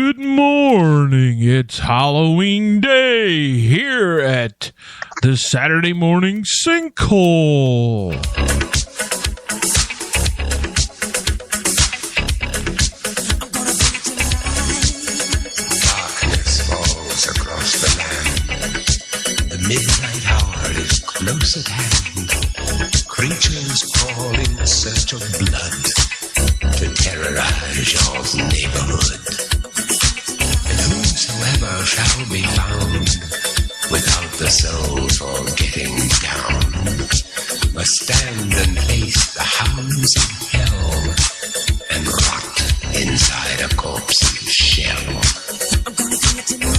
Good morning. It's Halloween Day here at the Saturday Morning Sinkhole. Darkness falls across the land. The midnight hour is close at hand. Creatures crawl in search of blood to terrorize your neighborhood. And whosoever shall be found without the soul for getting down must stand and face the hounds of hell and rot inside a corpse's shell. I'm gonna do it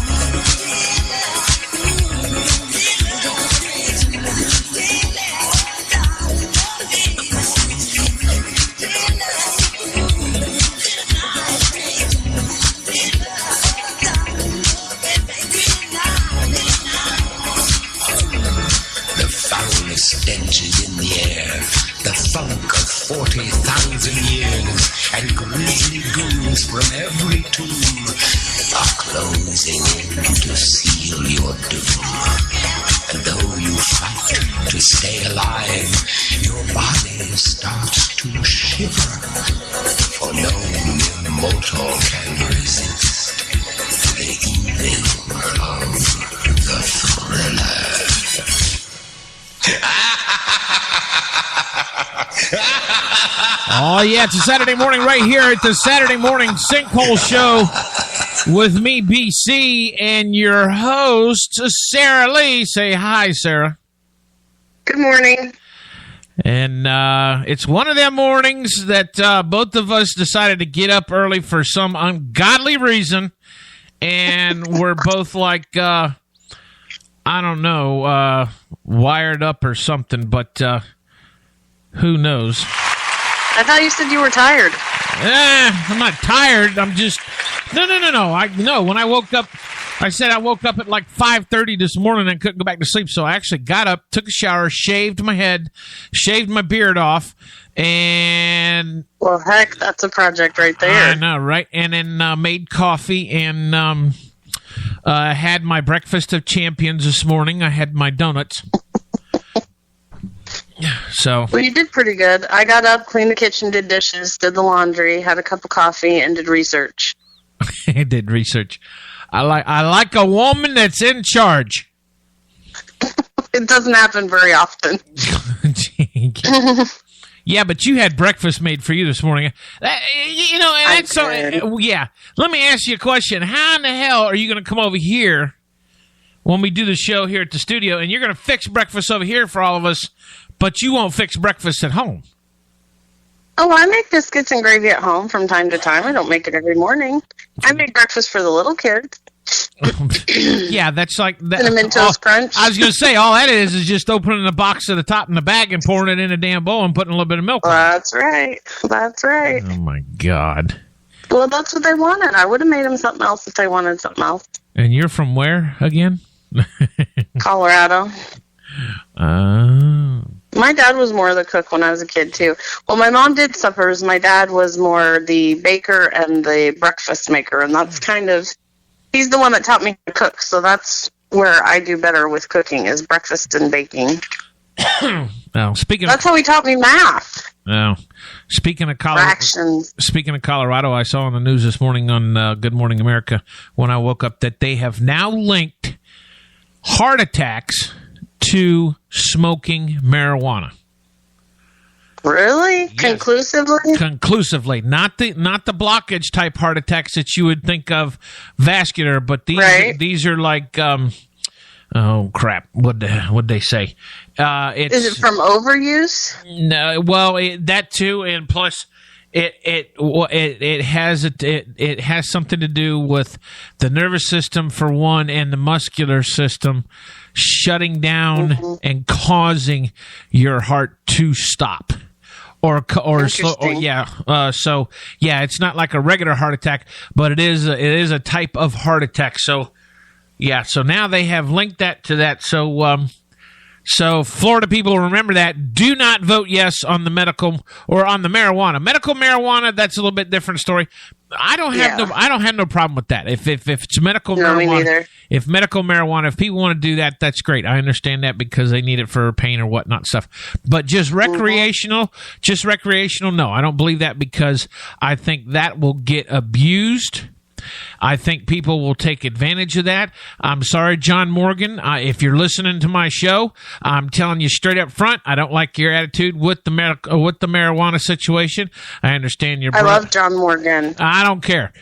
stench is in the air, the funk of 40,000 years, and grisly ghouls from every tomb are closing in to seal your doom. And though you fight to stay alive, your body starts to shiver, for no mortal can resist the evil of the thriller. Oh, yeah, it's a Saturday morning right here at the Saturday Morning Sinkhole Show with me, BC, and your host, Sarah Lee. Say hi, Sarah. Good morning. And it's one of them mornings that both of us decided to get up early for some ungodly reason, and we're both like, I don't know, wired up or something, but who knows? I thought you said you were tired. I'm not tired. I'm just... No. When I woke up, I said I woke up at like 5:30 this morning and couldn't go back to sleep. So I actually got up, took a shower, shaved my head, shaved my beard off, and... Well, heck, that's a project right there. I know, right? And then made coffee and had my breakfast of champions this morning. I had my donuts. So, well, you did pretty good. I got up, cleaned the kitchen, did dishes, did the laundry, had a cup of coffee, and did research. I did research. I like a woman that's in charge. It doesn't happen very often. Yeah, but you had breakfast made for you this morning. You know, and that's so. Yeah, let me ask you a question. How in the hell are you going to come over here when we do the show here at the studio, and you're going to fix breakfast over here for all of us? But you won't fix breakfast at home. Oh, I make biscuits and gravy at home from time to time. I don't make it every morning. I make breakfast for the little kids. Yeah, that's like that. Cinnamon Toast Crunch. I was going to say, all that is just opening the box at the top in the bag and pouring it in a damn bowl and putting a little bit of milk on it. That's right. That's right. Oh, my God. Well, that's what they wanted. I would have made them something else if they wanted something else. And you're from where again? Colorado. Oh. My dad was more the cook when I was a kid, too. Well, my mom did suppers. My dad was more the baker and the breakfast maker, and that's kind of... He's the one that taught me to cook, so that's where I do better with cooking, is breakfast and baking. That's how he taught me math. Speaking of Colorado, I saw on the news this morning on Good Morning America when I woke up that they have now linked heart attacks to smoking marijuana. Really? Yes. Conclusively? Conclusively. Not the blockage type heart attacks that you would think of vascular, but these are like oh crap. What'd they say? Is it from overuse? No, well, that too, and plus it has something to do with the nervous system for one, and the muscular system shutting down and causing your heart to stop. Or slow, so it's not like a regular heart attack, but it is a type of heart attack. So now they have linked that to that. So So, Florida people, remember that. Do not vote yes on the medical or on the marijuana. Medical marijuana, that's a little bit different story. I don't have no problem with that. If it's medical marijuana, me neither. If people want to do that, that's great. I understand that because they need it for pain or whatnot stuff. But just recreational, no, I don't believe that because I think that will get abused. I think people will take advantage of that. I'm sorry, John Morgan. If you're listening to my show, I'm telling you straight up front, I don't like your attitude with the marijuana situation. I understand your. I love John Morgan. I don't care.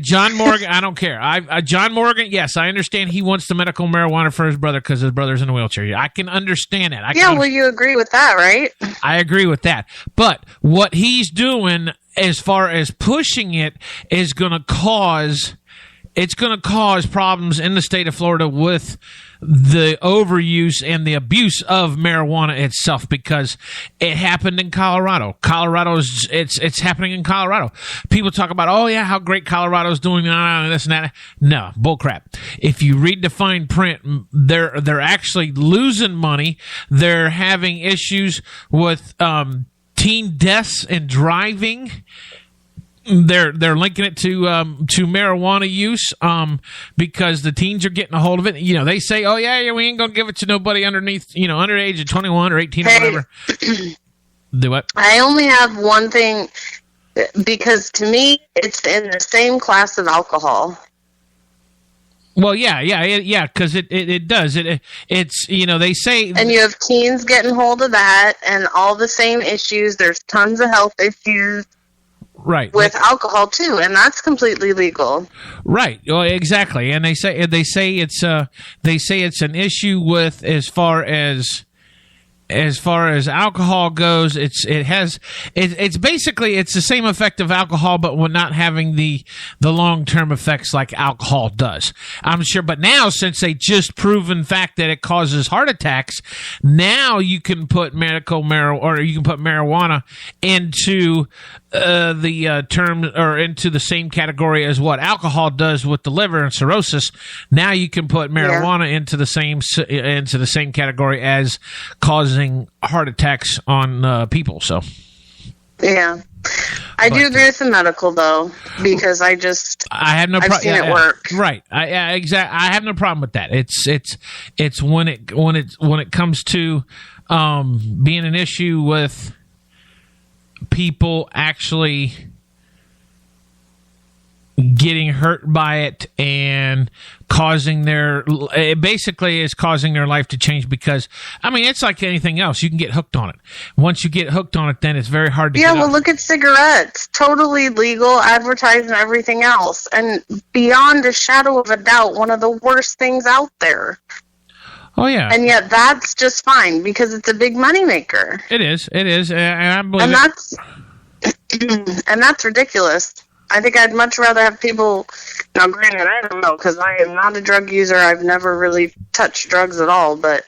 John Morgan. I don't care. John Morgan. Yes, I understand he wants the medical marijuana for his brother because his brother's in a wheelchair. I can understand that. Well, you agree with that, right? I agree with that. But what he's doing, as far as pushing it, is going to cause problems in the state of Florida with the overuse and the abuse of marijuana itself because it happened in Colorado. It's happening in Colorado. People talk about, oh yeah, how great Colorado's doing this and that. No, bullcrap. If you read the fine print, they're actually losing money. They're having issues with teen deaths and driving. They're linking it to marijuana use because the teens are getting a hold of it. You know, they say, "Oh yeah, we ain't gonna give it to nobody under the age of 21 or 18 or whatever." Do what? I only have one thing because to me, it's in the same class of alcohol. Well, yeah, because it does. It's they say, and you have teens getting hold of that, and all the same issues. There's tons of health issues. Right. With alcohol too, and that's completely legal. Right. Well, exactly. And they say it's an issue with as far as alcohol goes. It's basically the same effect of alcohol, but we're not having the long-term effects like alcohol does. I'm sure, but now since they just proven fact that it causes heart attacks, now you can put marijuana into the term or into the same category as what alcohol does with the liver and cirrhosis. Now you can put marijuana into the same category as causing heart attacks on people. So yeah, I do agree with the medical though because I've seen it work. Right. I have no problem with that. It's when it comes to being an issue with people actually getting hurt by it and causing their life to change because, I mean, it's like anything else. You can get hooked on it. Once you get hooked on it, then it's very hard to get well, look at cigarettes. Totally legal, advertising, everything else. And beyond a shadow of a doubt, one of the worst things out there. Oh, yeah. And yet that's just fine because it's a big moneymaker. It is. And I believe and that's ridiculous. I think I'd much rather have people, now granted, I don't know, because I am not a drug user. I've never really touched drugs at all, but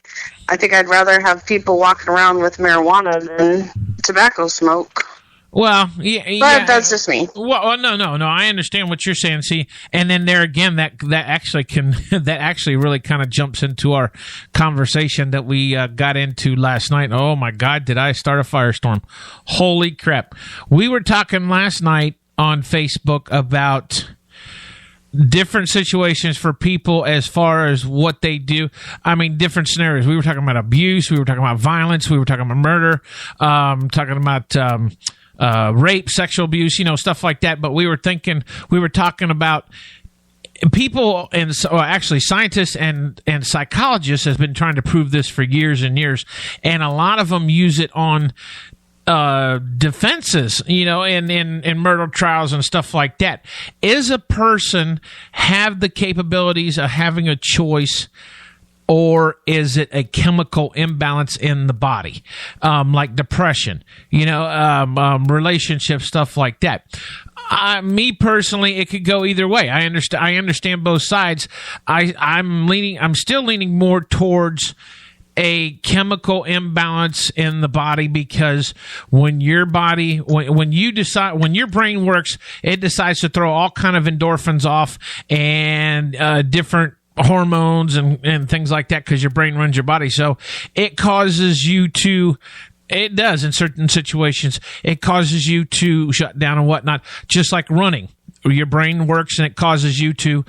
I think I'd rather have people walking around with marijuana than tobacco smoke. Well, but that's just me. Well, no. I understand what you're saying. See, and then there again, that actually really kind of jumps into our conversation that we got into last night. Oh my God, did I start a firestorm? Holy crap! We were talking last night on Facebook about different situations for people as far as what they do. I mean, different scenarios. We were talking about abuse. We were talking about violence. We were talking about murder. Talking about rape, sexual abuse, stuff like that. But we were talking about people, and actually scientists and psychologists has been trying to prove this for years and years. And a lot of them use it on defenses, in murder trials and stuff like that. Is a person have the capabilities of having a choice, or is it a chemical imbalance in the body, like depression, relationship stuff like that? Me personally, it could go either way. I understand both sides. I'm still leaning more towards a chemical imbalance in the body, because when your body, when your brain works, it decides to throw all kind of endorphins off and different hormones and things like that, because your brain runs your body. So it causes you to, it does in certain situations, it causes you to shut down and whatnot, just like running. Your brain works and it causes you to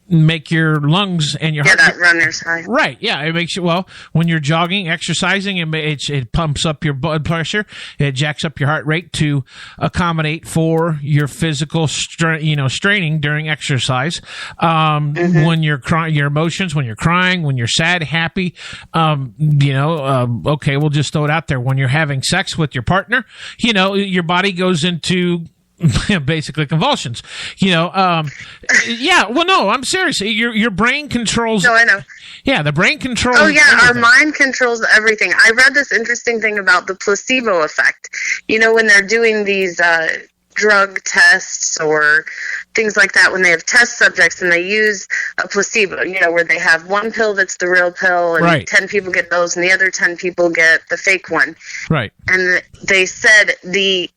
make your lungs and your heart. That runner's high. Right. Yeah. It makes you, well, when you're jogging, exercising, it pumps up your blood pressure. It jacks up your heart rate to accommodate for your physical straining during exercise. When you're crying, your emotions, when you're crying, when you're sad, happy, okay, we'll just throw it out there. When you're having sex with your partner, your body goes into basically convulsions, yeah. Well, no, I'm serious. Your brain controls. No, I know. Yeah, the brain controls. Oh, yeah, everything. our mind controls everything. I read this interesting thing about the placebo effect. When they're doing these drug tests or things like that, when they have test subjects and they use a placebo, where they have one pill that's the real pill and right. 10 people get those and the other 10 people get the fake one. Right. And they said the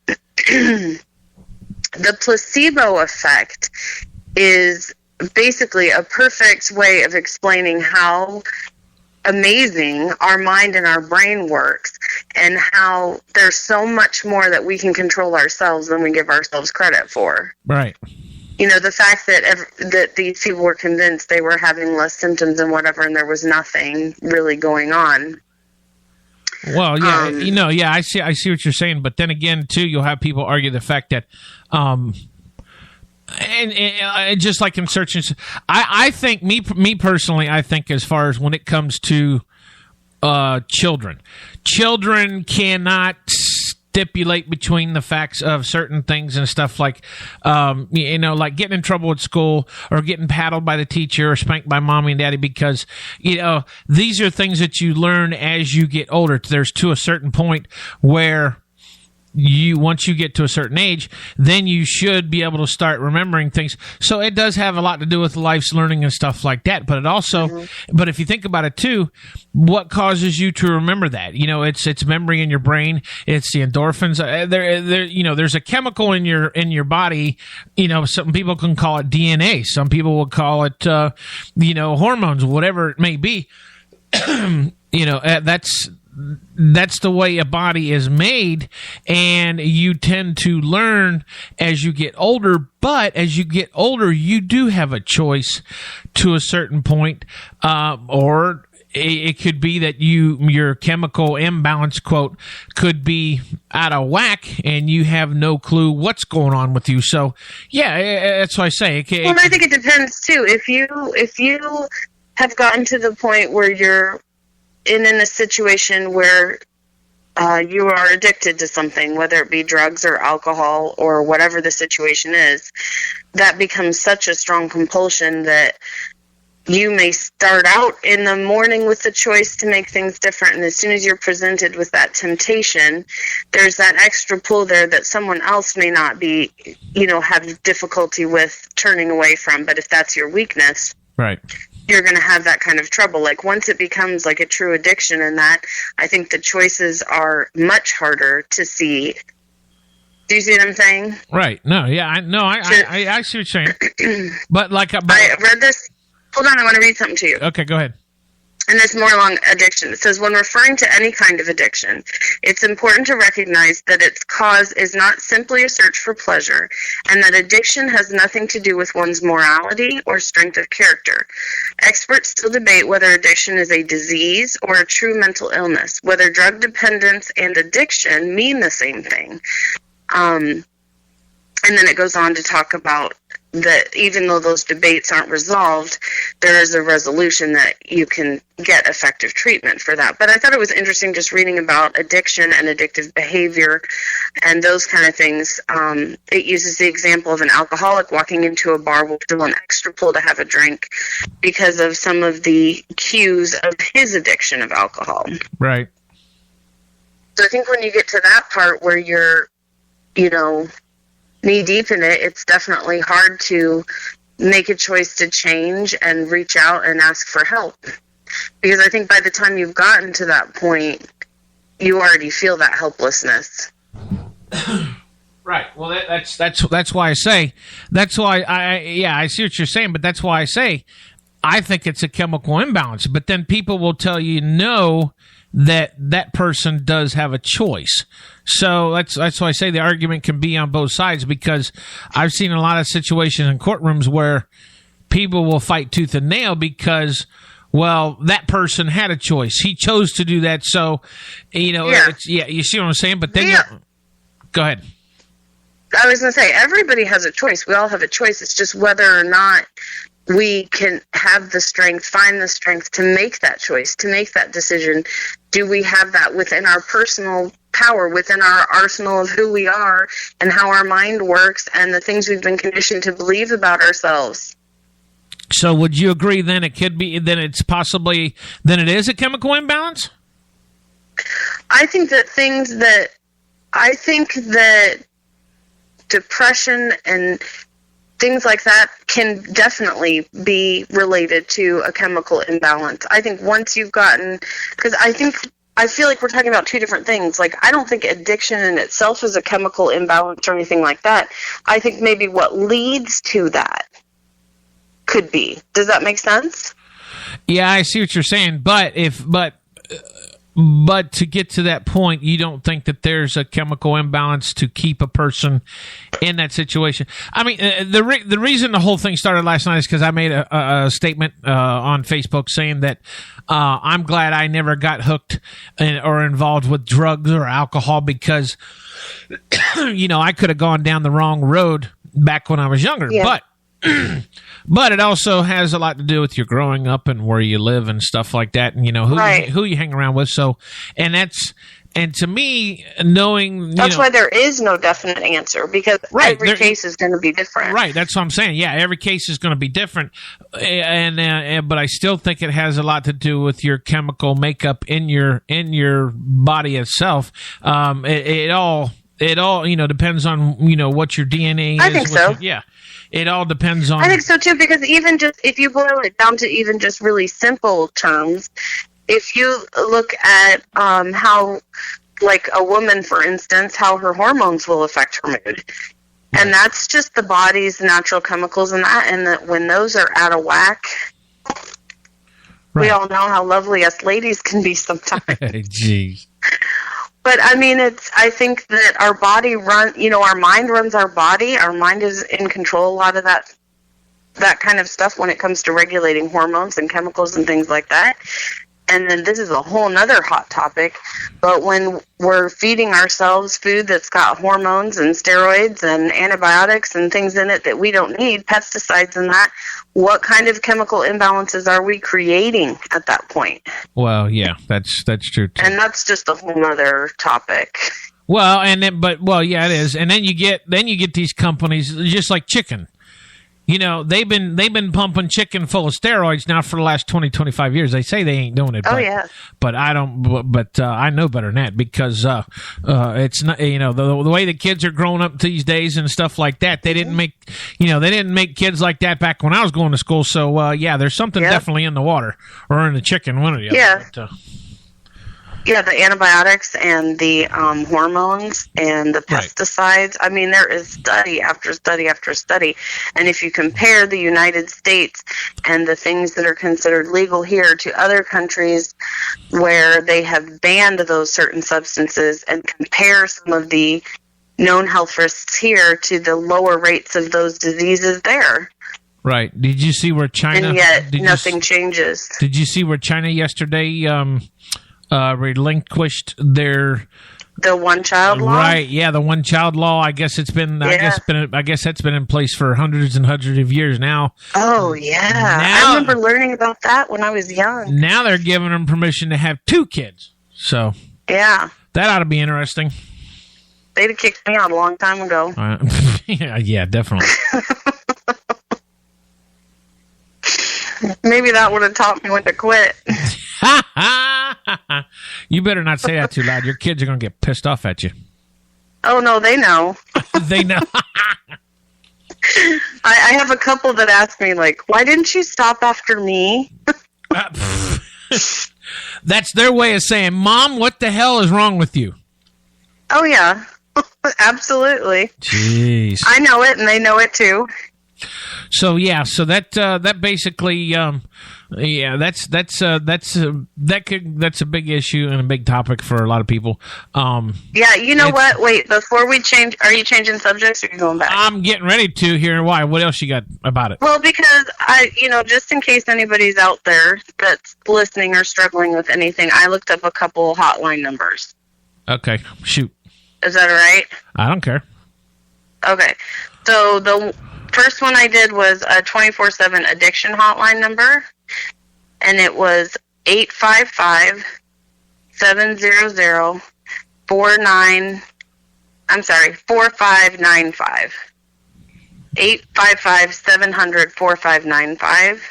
placebo effect is basically a perfect way of explaining how amazing our mind and our brain works, and how there's so much more that we can control ourselves than we give ourselves credit for. Right. The fact that these people were convinced they were having less symptoms and whatever, and there was nothing really going on. Well, yeah, I see what you're saying, but then again, too, you'll have people argue the fact that, and just like in search, I think me personally, I think as far as when it comes to children cannot stipulate between the facts of certain things and stuff like, like getting in trouble at school or getting paddled by the teacher or spanked by mommy and daddy, because, these are things that you learn as you get older. There's to a certain point where once you get to a certain age, then you should be able to start remembering things. So it does have a lot to do with life's learning and stuff like that. But it also, but if you think about it too, what causes you to remember that? It's memory in your brain. It's the endorphins. There's a chemical in your body. Some people can call it DNA. Some people will call it, hormones, whatever it may be. That's the way a body is made, and you tend to learn as you get older. But as you get older, you do have a choice to a certain point, or it could be that your chemical imbalance, quote, could be out of whack, and you have no clue what's going on with you. So, yeah, that's what I say. Well, I think it depends too. If you have gotten to the point where you're in a situation where you are addicted to something, whether it be drugs or alcohol or whatever the situation is, that becomes such a strong compulsion that you may start out in the morning with the choice to make things different, and as soon as you're presented with that temptation, there's that extra pull there that someone else may not be, have difficulty with turning away from. But if that's your weakness, right, you're going to have that kind of trouble. Like, once it becomes like a true addiction, and that, I think the choices are much harder to see. Do you see what I'm saying? Right. No, yeah, I see what you're saying. But I read this. Hold on, I want to read something to you. Okay, go ahead. And it's more along addiction. It says, when referring to any kind of addiction, it's important to recognize that its cause is not simply a search for pleasure, and that addiction has nothing to do with one's morality or strength of character. Experts still debate whether addiction is a disease or a true mental illness, whether drug dependence and addiction mean the same thing. And then it goes on to talk about that even though those debates aren't resolved, there is a resolution that you can get effective treatment for that. But I thought it was interesting just reading about addiction and addictive behavior and those kind of things. It uses the example of an alcoholic walking into a bar will feel an extra pull to have a drink because of some of the cues of his addiction of alcohol. Right. So I think when you get to that part where you're, knee deep in it, it's definitely hard to make a choice to change and reach out and ask for help. Because I think by the time you've gotten to that point, you already feel that helplessness. Right. Well, that's why I say, that's why I see what you're saying, but that's why I say, I think it's a chemical imbalance. But then people will tell you no, that person does have a choice. So that's why I say the argument can be on both sides, because I've seen a lot of situations in courtrooms where people will fight tooth and nail because, well, that person had a choice. He chose to do that. So, you see what I'm saying? But then, go ahead. I was going to say, everybody has a choice. We all have a choice. It's just whether or not we can have the strength, find the strength to make that choice, to make that decision. Do we have that within our personal power, within our arsenal of who we are and how our mind works and the things we've been conditioned to believe about ourselves? So would you agree then it could be, then it is a chemical imbalance? I think that depression and things like that can definitely be related to a chemical imbalance. I think once you've gotten, because I feel like we're talking about two different things. Like, I don't think addiction in itself is a chemical imbalance or anything like that. I think maybe what leads to that could be. Does that make sense? Yeah, I see what you're saying. But to get to that point, you don't think that there's a chemical imbalance to keep a person in that situation? I mean, the reason the whole thing started last night is because I made a statement on Facebook saying that I'm glad I never got hooked or involved with drugs or alcohol, because, I could have gone down the wrong road back when I was younger. Yeah. But it also has a lot to do with your growing up and where you live and stuff like that, and who you hang around with. So, and to me, knowing that's why there is no definite answer, because every case is going to be different. Right, that's what I'm saying. Yeah, every case is going to be different, but I still think it has a lot to do with your chemical makeup in your body itself. It all depends on what your DNA is. I think so. It all depends on... I think so, too, because even just, if you boil it down to even just really simple terms, if you look at how, like a woman, for instance, how her hormones will affect her mood, and that's just the body's natural chemicals and that when those are out of whack, we all know how lovely us ladies can be sometimes. Jeez. But I mean, I think that our body our mind runs our body. Our mind is in control a lot of that kind of stuff when it comes to regulating hormones and chemicals and things like that. And then this is a whole nother hot topic, but when we're feeding ourselves food that's got hormones and steroids and antibiotics and things in it that we don't need, pesticides and that, what kind of chemical imbalances are we creating at that point? Well, yeah, that's true too. And that's just a whole nother topic. Well, it is. And then you get these companies just like chicken. They've been pumping chicken full of steroids now for the last 20, 25 years. They say they ain't doing it. But I don't. But I know better than that, because it's not. The way the kids are growing up these days and stuff like that. They didn't make. They didn't make kids like that back when I was going to school. So there's something definitely in the water or in the chicken, one or the other. Yeah. But, yeah, the antibiotics and the hormones and the pesticides. Right. I mean, there is study after study after study. And if you compare the United States and the things that are considered legal here to other countries where they have banned those certain substances, and compare some of the known health risks here to the lower rates of those diseases there. Right. Did you see where China... And yet nothing changes. Did you see where China yesterday... relinquished the one-child law. Right, yeah, the one-child law. I guess it's been. Yeah. I guess that's been in place for hundreds and hundreds of years now. Oh yeah, I remember learning about that when I was young. Now they're giving them permission to have 2 kids. So yeah, that ought to be interesting. They'd have kicked me out a long time ago. Yeah, definitely. Maybe that would have taught me when to quit. You better not say that too loud. Your kids are going to get pissed off at you. Oh, no, they know. They know. I have a couple that ask me, like, why didn't you stop after me? That's their way of saying, Mom, what the hell is wrong with you? Oh, yeah. Absolutely. Jeez. I know it, and they know it, too. So that basically that's a big issue and a big topic for a lot of people. Yeah, you know what? Wait, before we change, are you changing subjects or are you going back? I'm getting ready to here. Why? What else you got about it? Well, because just in case anybody's out there that's listening or struggling with anything, I looked up a couple hotline numbers. Okay, shoot. Is that all right? I don't care. Okay, so the first one I did was a 24/7 addiction hotline number, and it was 4595. 855-700-4595.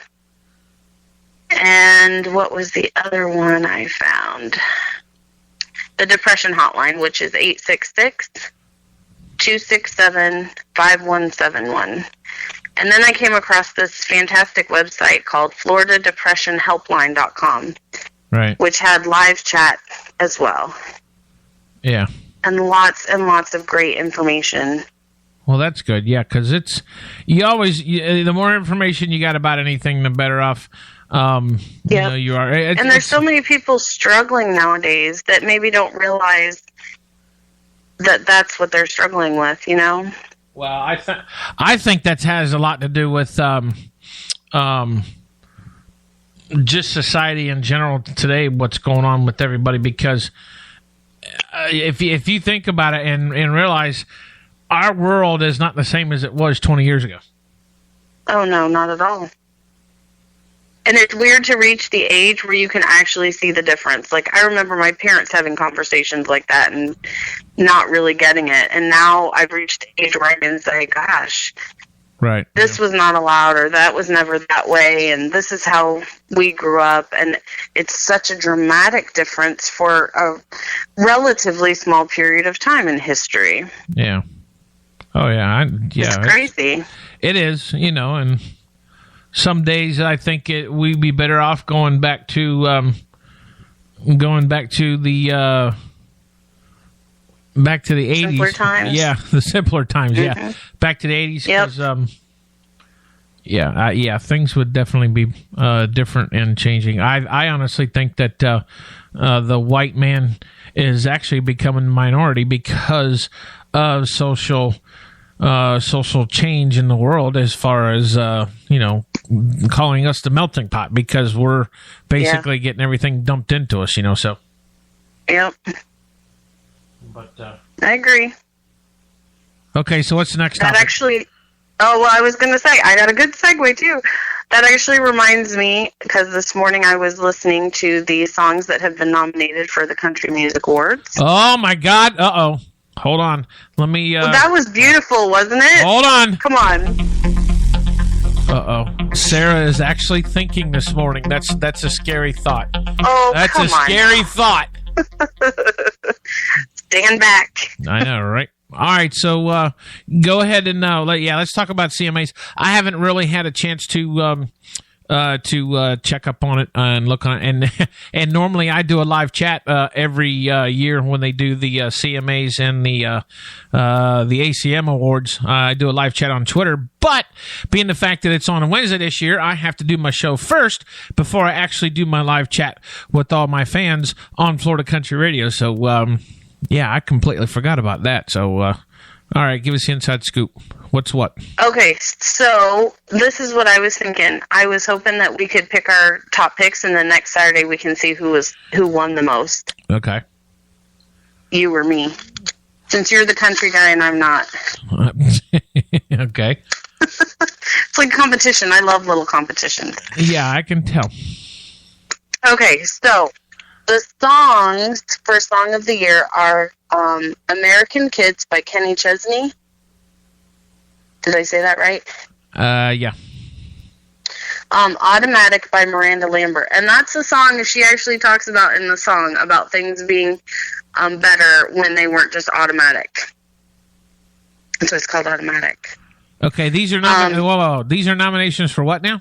And what was the other one I found? The depression hotline, which is 866-267-5171. And then I came across this fantastic website called FloridaDepressionHelpline.com, right, which had live chat as well. Yeah. And lots of great information. Well, that's good, yeah, because the more information you got about anything, the better off you are. And there's so many people struggling nowadays that maybe don't realize that that's what they're struggling with, Well, I think that has a lot to do with just society in general today, what's going on with everybody, because if you think about it and realize our world is not the same as it was 20 years ago. Oh, no, not at all. And it's weird to reach the age where you can actually see the difference. Like, I remember my parents having conversations like that and not really getting it. And now I've reached the age where I can say, gosh, right, this was not allowed, or that was never that way, and this is how we grew up. And it's such a dramatic difference for a relatively small period of time in history. Yeah. Oh, yeah. It's crazy. It is, and some days I think we'd be better off going back to the back to the 80s. Simpler times. Yeah, the simpler times. Mm-hmm. Yeah, back to the 80s. Because things would definitely be different and changing. I honestly think that the white man is actually becoming a minority because of social change in the world, as far as calling us the melting pot, because we're basically getting everything dumped into us, so. Yep. But I agree. Okay, so what's the next topic? I was going to say, I got a good segue too. That actually reminds me, because this morning I was listening to the songs that have been nominated for the Country Music Awards. Oh my God! Uh-oh. Hold on. Let me... Well, that was beautiful, wasn't it? Hold on. Come on. Uh-oh. Sarah is actually thinking this morning. That's a scary thought. Oh, that's a scary thought. Stand back. I know, right? All right, so go ahead and let's talk about CMAs. I haven't really had a chance to check up on it and look on it, and normally I do a live chat every year when they do the CMAs and the ACM awards. I do a live chat on Twitter, but being the fact that it's on a Wednesday this year, I have to do my show first before I actually do my live chat with all my fans on Florida Country Radio. So I completely forgot about that. So all right, give us the inside scoop. What's what? Okay, so this is what I was thinking. I was hoping that we could pick our top picks, and then next Saturday we can see who won the most. Okay. You or me, since you're the country guy and I'm not. Okay. It's like competition. I love little competitions. Yeah, I can tell. Okay, so the songs for Song of the Year are American Kids by Kenny Chesney. Did I say that right? Yeah. Automatic by Miranda Lambert. And that's the song she actually talks about in the song, about things being better when they weren't just automatic. So it's called Automatic. Okay, these are these are nominations for what now?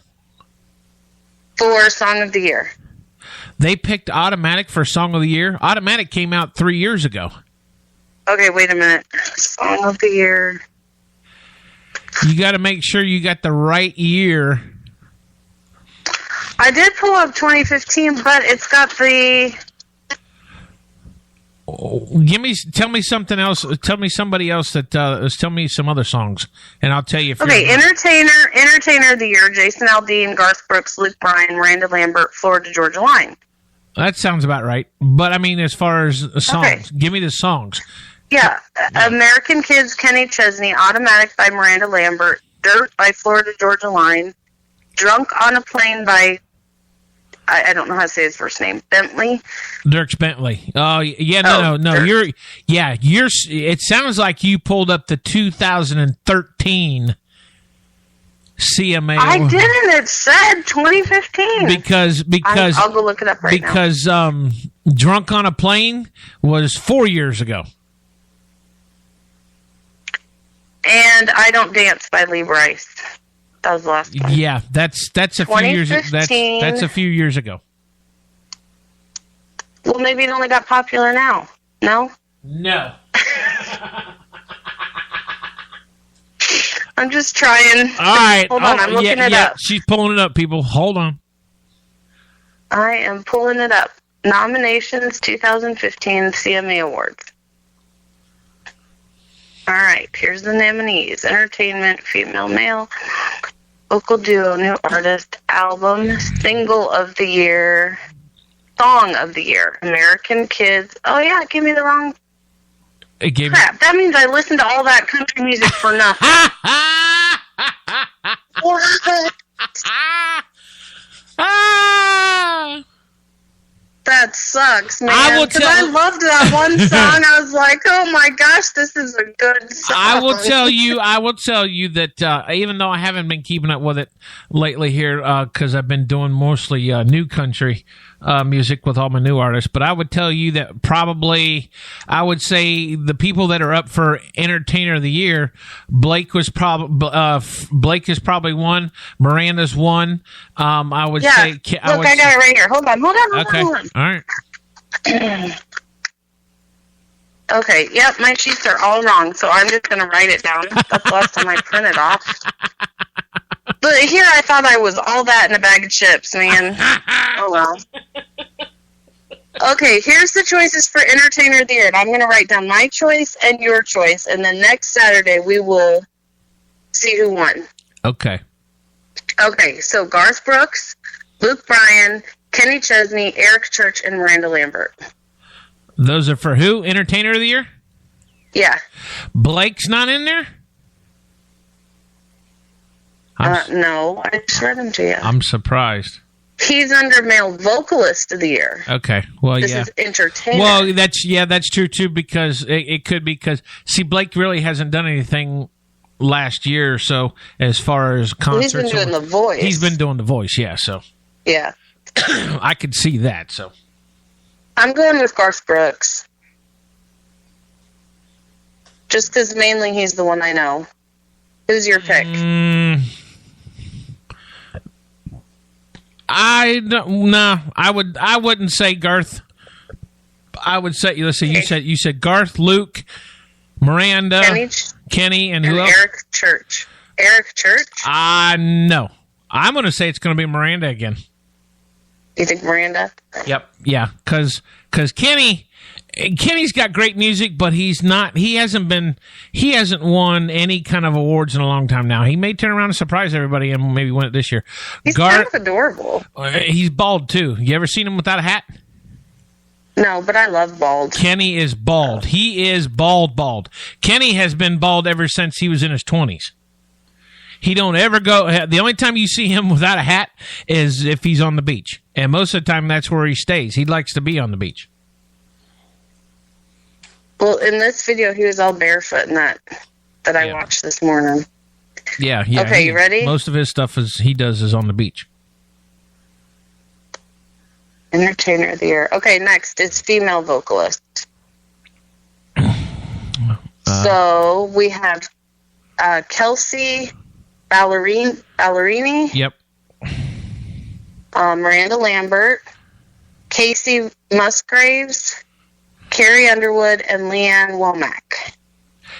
For Song of the Year. They picked Automatic for Song of the Year? Automatic came out 3 years ago. Okay, wait a minute. Song of the Year. You got to make sure you got the right year. I did pull up 2015, but it's got the... Tell me something else. Tell me somebody else that, tell me some other songs, and I'll tell you if Okay, Entertainer of the Year, Jason Aldean, Garth Brooks, Luke Bryan, Miranda Lambert, Florida Georgia Line. That sounds about right. But, I mean, as far as songs, give me the songs. Yeah. American Kids, Kenny Chesney, Automatic by Miranda Lambert, Dirt by Florida Georgia Line, Drunk on a Plane by, I don't know how to say his first name, Bentley. Dierks Bentley. Oh, yeah, no. It sounds like you pulled up the 2013 CMA. I didn't. It said 2015. Because I'll go look it up right now. Because Drunk on a Plane was 4 years ago. And I Don't Dance by Lee Brice. That was the last one. Yeah, that's a few years. That's a few years ago. Well, maybe it only got popular now. No. No. I'm just trying. All right. Hold on, I'm looking it up. She's pulling it up, people. Hold on. I am pulling it up. Nominations 2015 CMA Awards. All right, here's the nominees. Entertainment, female, male, vocal duo, new artist, album, single of the year, song of the year, American Kids. Oh, yeah, it gave me the wrong... Crap, that means I listened to all that country music for nothing. What? That sucks, man. Because I loved that one song. I was like, oh my gosh, this is a good song. I will tell you that even though I haven't been keeping up with it lately here, because I've been doing mostly new country music with all my new artists, but I would tell you that probably, I would say the people that are up for Entertainer of the Year, Blake is probably one, Miranda's one. I would say. Look, I got it right here. Hold on. Okay. All right. Okay, yep, my sheets are all wrong, so I'm just going to write it down. That's the last time I printed off. But here I thought I was all that in a bag of chips, man. Oh, well. Okay, here's the choices for Entertainer of the Year. And I'm going to write down my choice and your choice, and then next Saturday we will see who won. Okay. Okay, so Garth Brooks, Luke Bryan, Kenny Chesney, Eric Church, and Miranda Lambert. Those are for who? Entertainer of the Year? Yeah. Blake's not in there? No, I just read them to you. I'm surprised. He's under Male Vocalist of the Year. Okay, well, this is Entertainer. Well, that's true too, because it could be because Blake really hasn't done anything last year or so as far as concerts. He's been doing The Voice. He's been doing The Voice, yeah. So yeah, I could see that. So I'm going with Garth Brooks, just because mainly he's the one I know. Who's your pick? I wouldn't say Garth. I would say, let's see, you said Garth, Luke, Miranda, Kenny, and who else? Eric Church. No. I'm going to say it's going to be Miranda again. You think Miranda? Yep. Yeah, because Kenny's got great music, but he hasn't won any kind of awards in a long time now. He may turn around and surprise everybody and maybe win it this year. He's kind of adorable. He's bald too. You ever seen him without a hat? No, but I love bald. Kenny is bald. He is bald. Kenny has been bald ever since he was in his 20s. He don't ever go. The only time you see him without a hat is if he's on the beach. And most of the time that's where he stays. He likes to be on the beach. Well, in this video, he was all barefoot in that I watched this morning. Yeah. Okay, you ready? Most of his stuff is on the beach. Entertainer of the Year. Okay, next is female vocalist. So we have Kelsey Ballerini. Yep. Miranda Lambert, Casey Musgraves, Carrie Underwood, and Leanne Womack.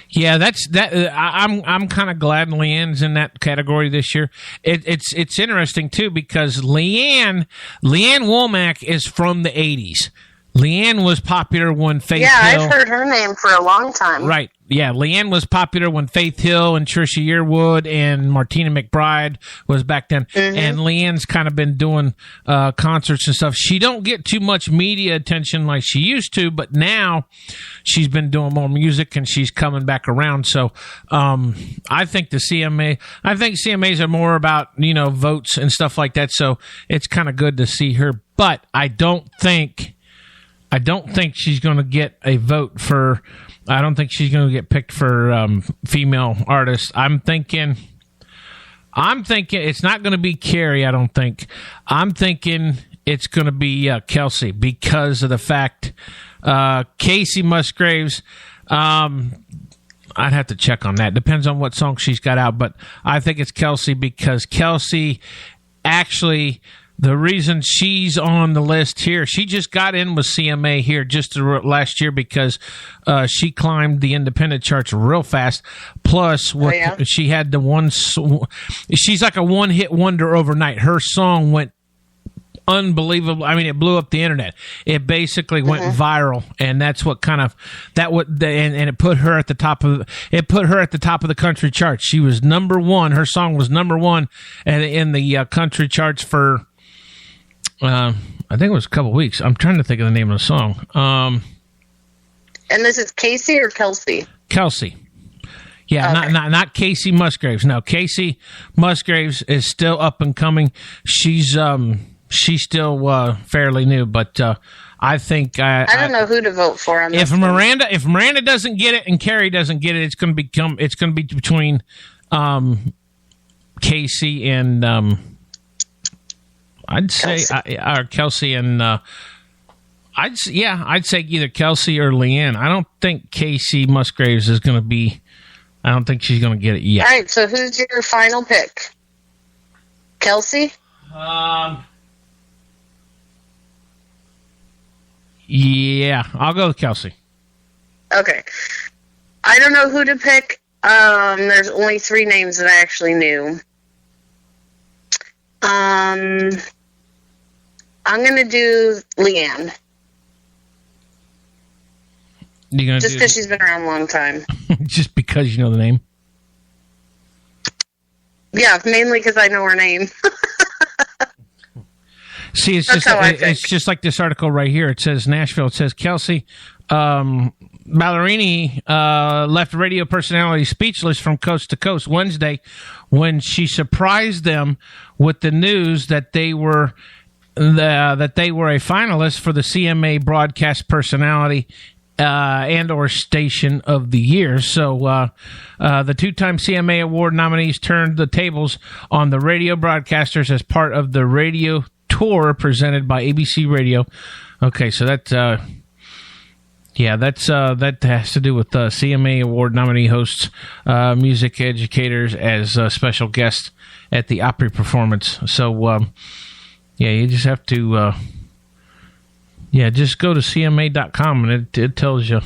Yeah, that's that. I'm kind of glad Leanne's in that category this year. It's interesting too because Leanne Womack is from the '80s. Leanne was popular when Faith Hill. I've heard her name for a long time. Right. Yeah, Leanne was popular when Faith Hill and Trisha Yearwood and Martina McBride was back then. Mm-hmm. And Leanne's kind of been doing concerts and stuff. She don't get too much media attention like she used to, but now she's been doing more music and she's coming back around. So I think CMAs are more about, votes and stuff like that. So it's kind of good to see her. But I don't think she's going to get a vote for. I don't think she's going to get picked for female artists. I'm thinking it's not going to be Carrie. I don't think. I'm thinking it's going to be Kelsey because of the fact Casey Musgraves. I'd have to check on that. Depends on what song she's got out, but I think it's Kelsey because Kelsey actually. The reason she's on the list here, she just got in with CMA here just last year because she climbed the independent charts real fast. Plus, she had the one. She's like a one-hit wonder overnight. Her song went unbelievable. I mean, it blew up the internet. It basically went viral, and that's what kind of and it put her at the top of the country charts. She was number one. Her song was number one in the country charts for. I think it was a couple weeks. I'm trying to think of the name of the song. And this is Casey or Kelsey? Kelsey. Yeah, okay. not Casey Musgraves. No, Casey Musgraves is still up and coming. She's still fairly new, but I think I don't know who to vote for on this. If Miranda doesn't get it and Carrie doesn't get it, it's going to be between Casey and. I'd say Kelsey and I'd say either Kelsey or Leanne. I don't think Casey Musgraves is going to be. I don't think she's going to get it yet. All right. So who's your final pick? Kelsey. Yeah, I'll go with Kelsey. Okay. I don't know who to pick. There's only 3 names that I actually knew. I'm going to do Leanne. Just because she's been around a long time. Just because you know the name? Yeah, mainly because I know her name. See, it's just like this article right here. It says Nashville. It says Kelsey Ballerini left radio personality speechless from coast to coast Wednesday when she surprised them with the news that they were a finalist for the CMA Broadcast Personality and or Station of the Year. So the 2-time CMA Award nominees turned the tables on the radio broadcasters as part of the radio tour presented by ABC Radio. Okay, so that has to do with CMA Award nominee hosts, music educators as special guests at the Opry performance. So, you just have to, just go to CMA.com and it tells you,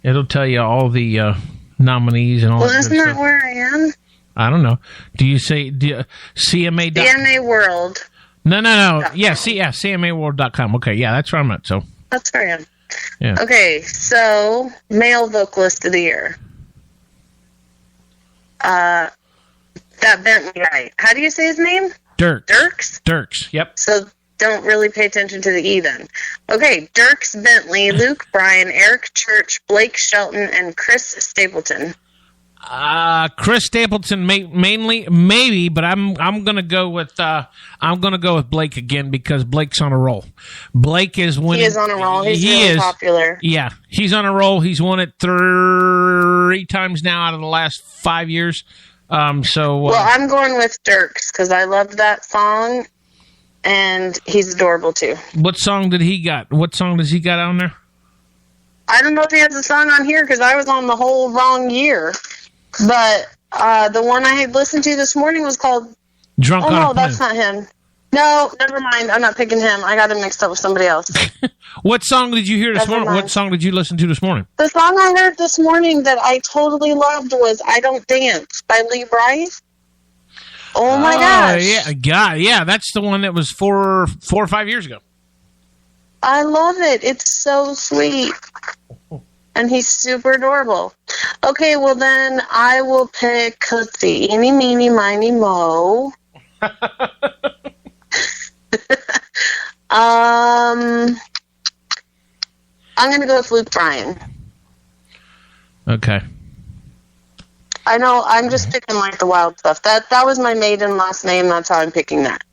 it'll tell you all the nominees and all that. Well, isn't that where I am? I don't know. Do you say CMA? CMA World. No. Yeah, CMAworld.com. Okay, yeah, that's where I'm at. So that's where I am. Yeah. Okay, so male vocalist of the year. That Bentley guy. How do you say his name? Dirks? Yep. So don't really pay attention to the E then. Okay, Dirks Bentley, Luke Bryan, Eric Church, Blake Shelton, and Chris Stapleton. Chris Stapleton mainly, maybe, but I'm gonna go with Blake again because Blake's on a roll. Blake is winning. He is on a roll. He's really popular. Yeah, he's on a roll. He's won it 3 times now out of the last 5 years. Well, I'm going with Dirks because I love that song, and he's adorable too. What song did he got? What song does he got on there? I don't know if he has a song on here because I was on the whole wrong year. But the one I had listened to this morning was called... Drunk on a Plane. No, that's not him. No, never mind. I'm not picking him. I got him mixed up with somebody else. What song did you hear this morning? What song did you listen to this morning? The song I heard this morning that I totally loved was "I Don't Dance" by Lee Bryce. Oh my gosh! Yeah, that's the one that was 4 or 5 years ago. I love it. It's so sweet, and he's super adorable. Okay, well then I will pick. Let's see, Eeny, Meeny, Miny, Mo. I'm gonna go with Luke Bryan. Okay. I know. I'm just picking like the wild stuff. That was my maiden last name. That's how I'm picking that.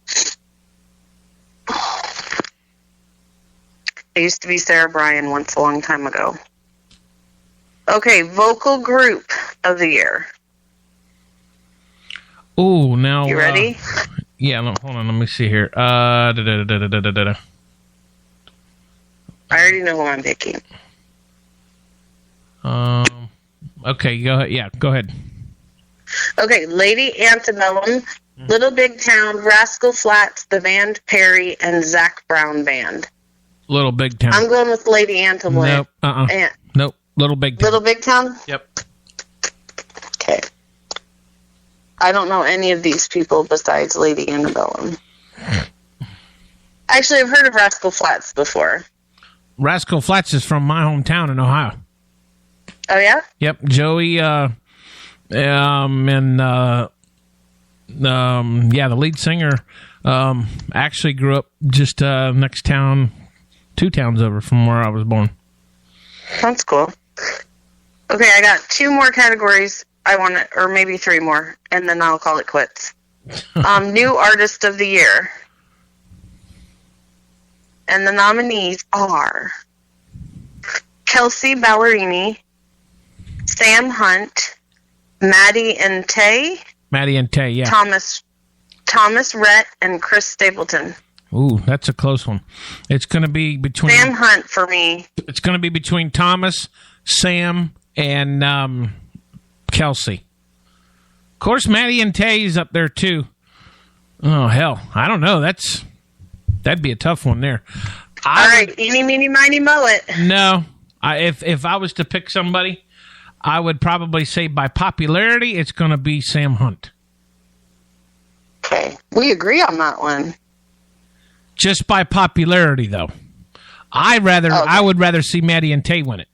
I used to be Sarah Bryan once a long time ago. Okay, vocal group of the year. Oh, now you ready? Yeah, no, hold on. Let me see here. I already know who I'm picking. Okay, go ahead. Yeah, go ahead. Okay, Lady Antebellum, Little Big Town, Rascal Flatts, The Band Perry, and Zac Brown Band. Little Big Town. I'm going with Lady Antebellum. Nope. Nope. Little Big Town. Little Big Town? Yep. Okay. I don't know any of these people besides Lady Antebellum. Actually, I've heard of Rascal Flatts before. Rascal Flatts is from my hometown in Ohio. Oh, yeah? Yep. Joey, the lead singer, actually grew up just next town, 2 towns over from where I was born. That's cool. Okay, I got 2 more categories. I want to, or maybe 3 more, and then I'll call it quits. New Artist of the Year. And the nominees are Kelsey Ballerini, Sam Hunt, Maddie and Tay. Maddie and Tay, yeah. Thomas Rhett, and Chris Stapleton. Ooh, that's a close one. It's going to be between... Sam Hunt for me. It's going to be between Thomas, Sam, and Kelsey. Of course, Maddie and Tay's up there, too. Oh, hell. I don't know. That'd be a tough one there. All right. Eeny, meeny, miny, moe it. No. If I was to pick somebody, I would probably say by popularity, it's going to be Sam Hunt. Okay. We agree on that one. Just by popularity, though. I would rather see Maddie and Tay win it.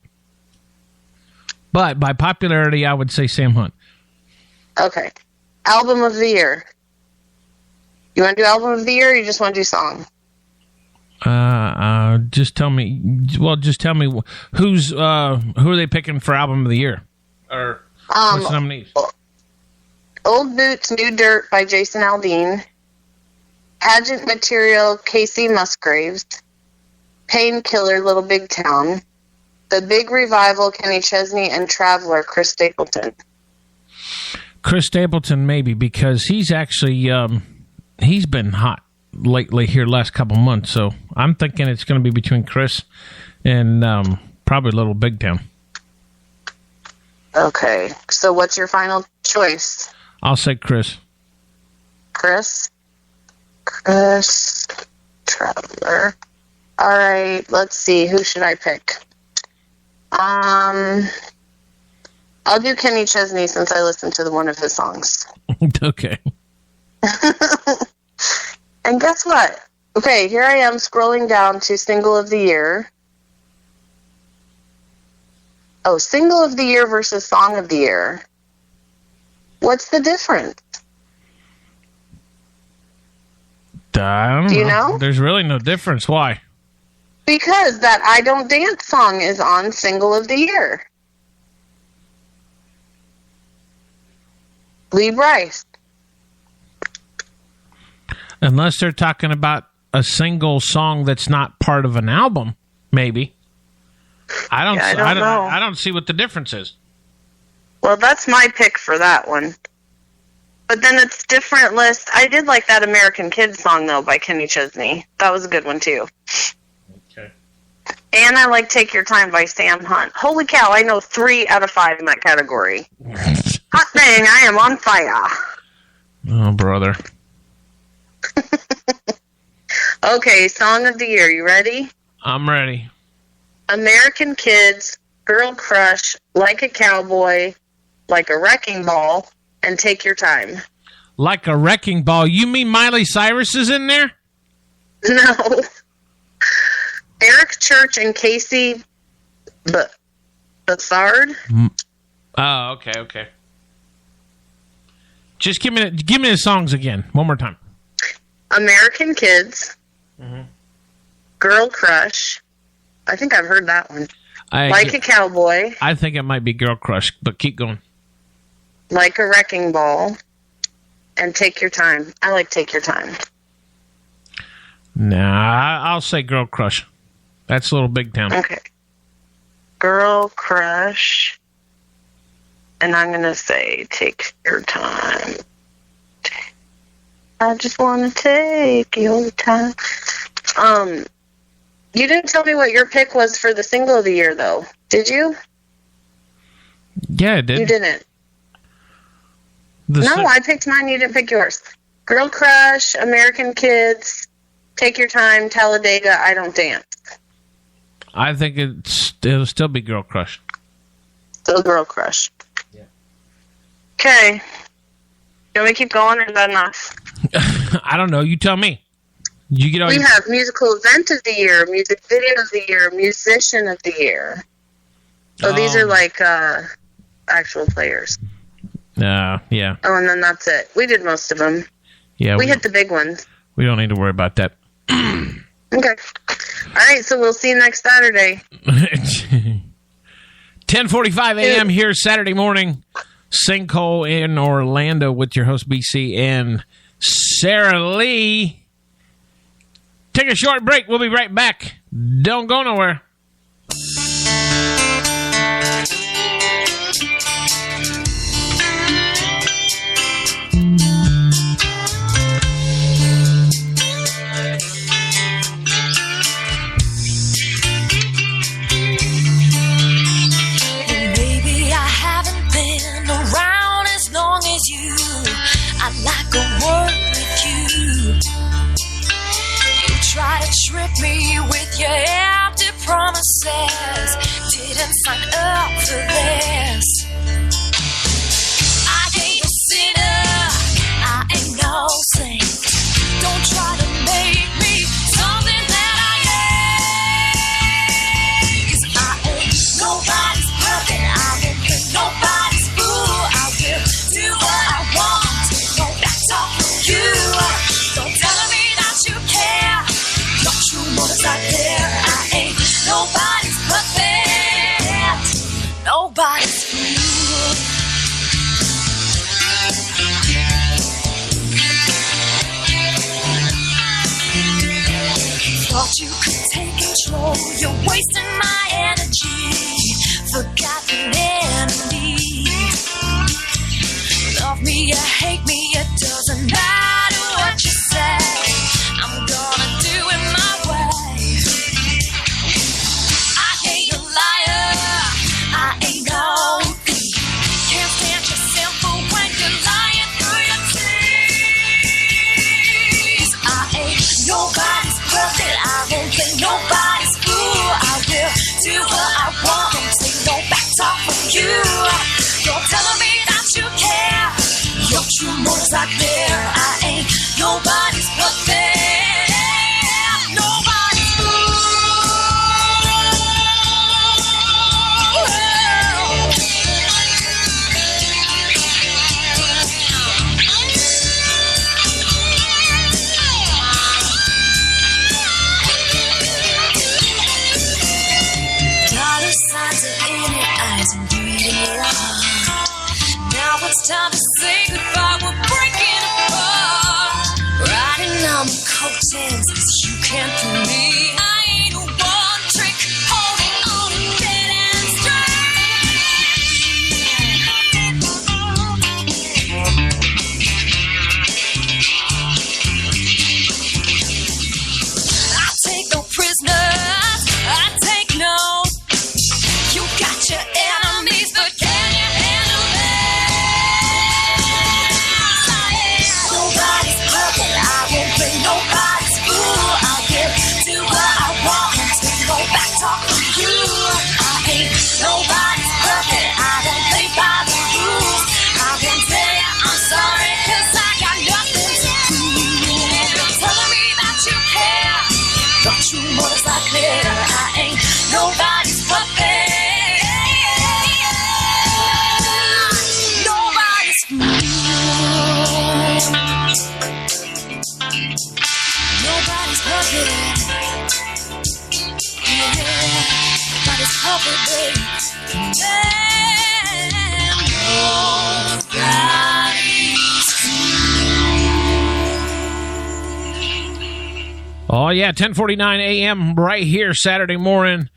But by popularity, I would say Sam Hunt. Okay. Album of the year. You want to do album of the year, or you just want to do song? Just tell me. Well, just tell me who are they picking for album of the year? Or what's the nominees? Old Boots, New Dirt by Jason Aldean. Pageant Material, Casey Musgraves. Painkiller, Little Big Town. The Big Revival, Kenny Chesney, and Traveler, Chris Stapleton. Chris Stapleton, maybe, because he's actually he's been hot lately here last couple months. So I'm thinking it's going to be between Chris and probably Little Big Town. Okay. So what's your final choice? I'll say Chris. Chris, Traveler. All right. Let's see. Who should I pick? I'll do Kenny Chesney since I listened to one of his songs. Okay. And guess what? Okay, here I am scrolling down to Single of the Year. Oh, Single of the Year versus Song of the Year. What's the difference? I don't know. Do you know? There's really no difference. Why? Because that I Don't Dance song is on Single of the Year. Lee Bryce. Unless they're talking about a single song that's not part of an album, maybe. I don't know. I don't see what the difference is. Well, that's my pick for that one. But then it's different list. I did like that American Kids song, though, by Kenny Chesney. That was a good one, too. Okay. And I like Take Your Time by Sam Hunt. Holy cow, I know 3 out of 5 in that category. Hot dang, I am on fire. Oh, brother. Okay, song of the year. You ready? I'm ready. American Kids, Girl Crush, Like a Cowboy, Like a Wrecking Ball, and Take Your Time. Like a Wrecking Ball. You mean Miley Cyrus is in there? No. Eric Church and Casey Bethard. Oh, okay. Just give me the songs again. One more time. American Kids. Girl Crush. I think I've heard that one. Like a Cowboy. I think it might be Girl Crush, but keep going. Like a Wrecking Ball. And Take Your Time. I like Take Your Time. Nah, I'll say Girl Crush. That's a little Big Town. Okay. Girl Crush. And I'm going to say Take Your Time. I just want to take your time. You didn't tell me what your pick was for the single of the year, though. Did you? Yeah, I did. You didn't. I picked mine. You didn't pick yours. Girl Crush, American Kids, Take Your Time, Talladega, I Don't Dance. I think it'll still be Girl Crush. Still Girl Crush. Yeah. Okay. You want me to keep going, or is that enough? I don't know. You tell me. We have musical event of the year, music video of the year, musician of the year. So these are like actual players. Yeah. Oh, and then that's it. We did most of them. Yeah. We hit the big ones. We don't need to worry about that. Okay. All right, so we'll see you next Saturday. 10:45 a.m. here Saturday morning. Sinkhole in Orlando with your host BC and Sarah Lee. Take a short break. We'll be right back. Don't go nowhere. Maybe I haven't been around as long as you. I'd like a word with you. Try to trick me with your empty promises. Didn't sign up for this. I ain't a sinner, I ain't no saint. Don't try to make me something that I ain't. 'Cause I ain't nobody's puppet, I won't be nobody's fool. I will do what I want, no back talk from you. Don't tell me that you care. No true motives out there. I ain't nobody's puppet, nobody's fool. Thought you could take control. You're wasting my energy. Forgotten enemy. Love me or hate me, it doesn't matter what you say. I'm gonna do it my way. I ain't a liar, I ain't no thief. Can't stand your simple when you're lying through your teeth. I ain't nobody's puppet, I won't be nobody's fool. I will do what I want, don't take no back talk from you. You're telling me that you care. Your true motives out there. I ain't nobody's puppet, nobody's fool. Dollar signs are in your eyes and greed in your heart. Now it's time to say goodbye, we're breaking apart. Riding on the coattails, 'cause you can't fool me. I ain't a one trick, holding on and dead and straight. I take no prisoners, I take no. You got your enemies, but can you handle it? Nobody's puppet, I won't play nobody's fool. I'll puppet. I ain't nobody's puppet. Nobody's fool. Nobody's puppet. Yeah, nobody's puppet, baby. Oh, yeah, 10:49 a.m. right here, Saturday morning.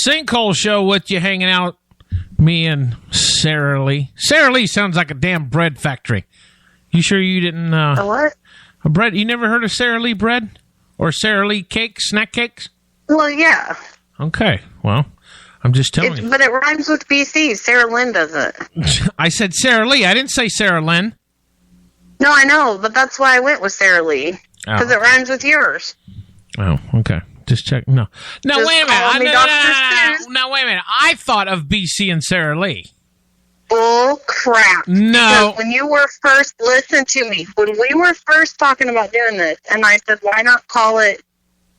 Sinkhole show with you, hanging out. Me and Sarah Lee. Sarah Lee sounds like a damn bread factory. You sure you didn't... A what? A bread? You never heard of Sarah Lee bread? Or Sarah Lee cakes, snack cakes? Well, yeah. Okay, well, I'm just telling you. But it rhymes with BC. Sarah Lynn does it. I said Sarah Lee. I didn't say Sarah Lynn. No, I know, but that's why I went with Sarah Lee. Because it rhymes with yours. Oh, okay. Just check. No, Just wait a call me minute. Dr. Seuss. No, wait a minute. I thought of BC and Sarah Lee. Bull crap. No. Because when you were first, listen to me, when we were first talking about doing this, and I said, why not call it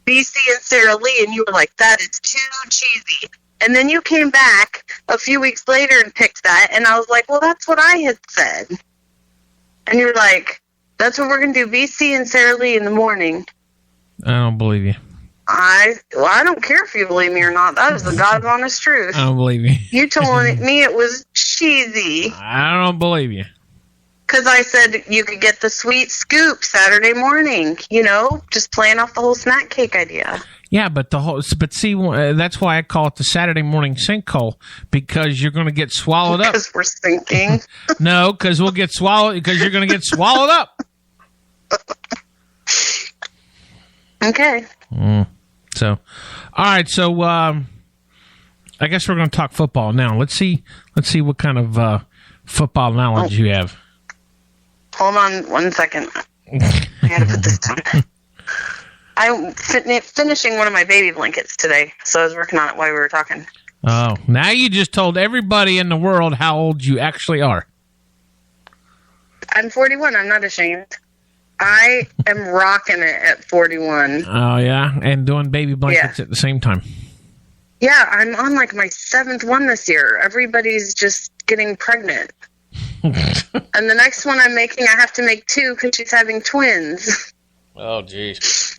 BC and Sarah Lee? And you were like, that is too cheesy. And then you came back a few weeks later and picked that, and I was like, well, that's what I had said. And you're like, that's what we're going to do, BC and Sarah Lee in the morning. I don't believe you. I don't care if you believe me or not. That is the God's honest truth. I don't believe you. You told me it was cheesy. I don't believe you. Because I said you could get the sweet scoop Saturday morning, just playing off the whole snack cake idea. Yeah, but see, that's why I call it the Saturday morning sinkhole, because you're going to get swallowed up. Because we're sinking. No, because we'll get swallowed, because you're going to get swallowed up. Okay. So, all right. So, I guess we're going to talk football now. Let's see what kind of football knowledge you have. Hold on 1 second. I gotta put this down. I'm finishing one of my baby blankets today, so I was working on it while we were talking. Oh, now you just told everybody in the world how old you actually are. I'm 41. I'm not ashamed. I am rocking it at 41. Oh, yeah? And doing baby blankets at the same time. Yeah, I'm on like my 7th one this year. Everybody's just getting pregnant. And the next one I'm making, I have to make 2 because she's having twins. Oh, jeez.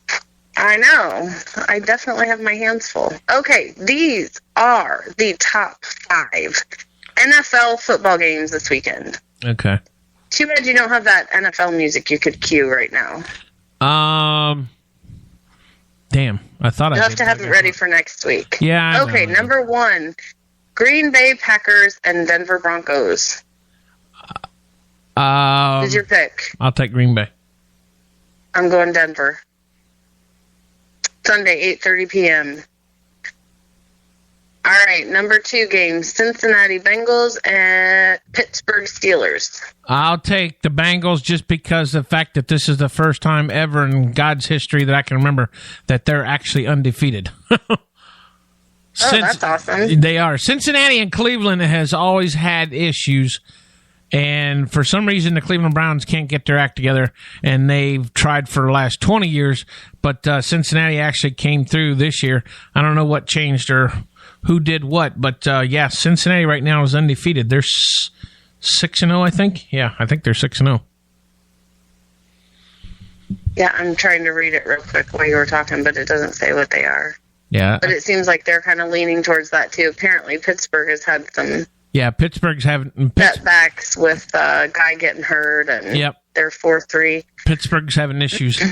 I know. I definitely have my hands full. Okay, these are the top 5 NFL football games this weekend. Okay. Too bad you don't have that NFL music you could cue right now. Damn. I thought You'll have to have it ready for next week. Yeah. Okay, number 1, Green Bay Packers and Denver Broncos. Who's your pick? I'll take Green Bay. I'm going Denver. Sunday, 8:30 p.m. All right, number 2 game, Cincinnati Bengals and Pittsburgh Steelers. I'll take the Bengals just because of the fact that this is the first time ever in God's history that I can remember that they're actually undefeated. That's awesome. They are. Cincinnati and Cleveland has always had issues, and for some reason the Cleveland Browns can't get their act together, and they've tried for the last 20 years, but Cincinnati actually came through this year. I don't know what changed or who did what, but yeah, Cincinnati right now is undefeated. They're 6-0, I think. Yeah, I think they're 6-0. Yeah, I'm trying to read it real quick while you were talking, but it doesn't say what they are. Yeah. But it seems like they're kind of leaning towards that, too. Apparently, Pittsburgh has had some Pittsburgh's having setbacks with a guy getting hurt, and they're 4-3. Pittsburgh's having issues. All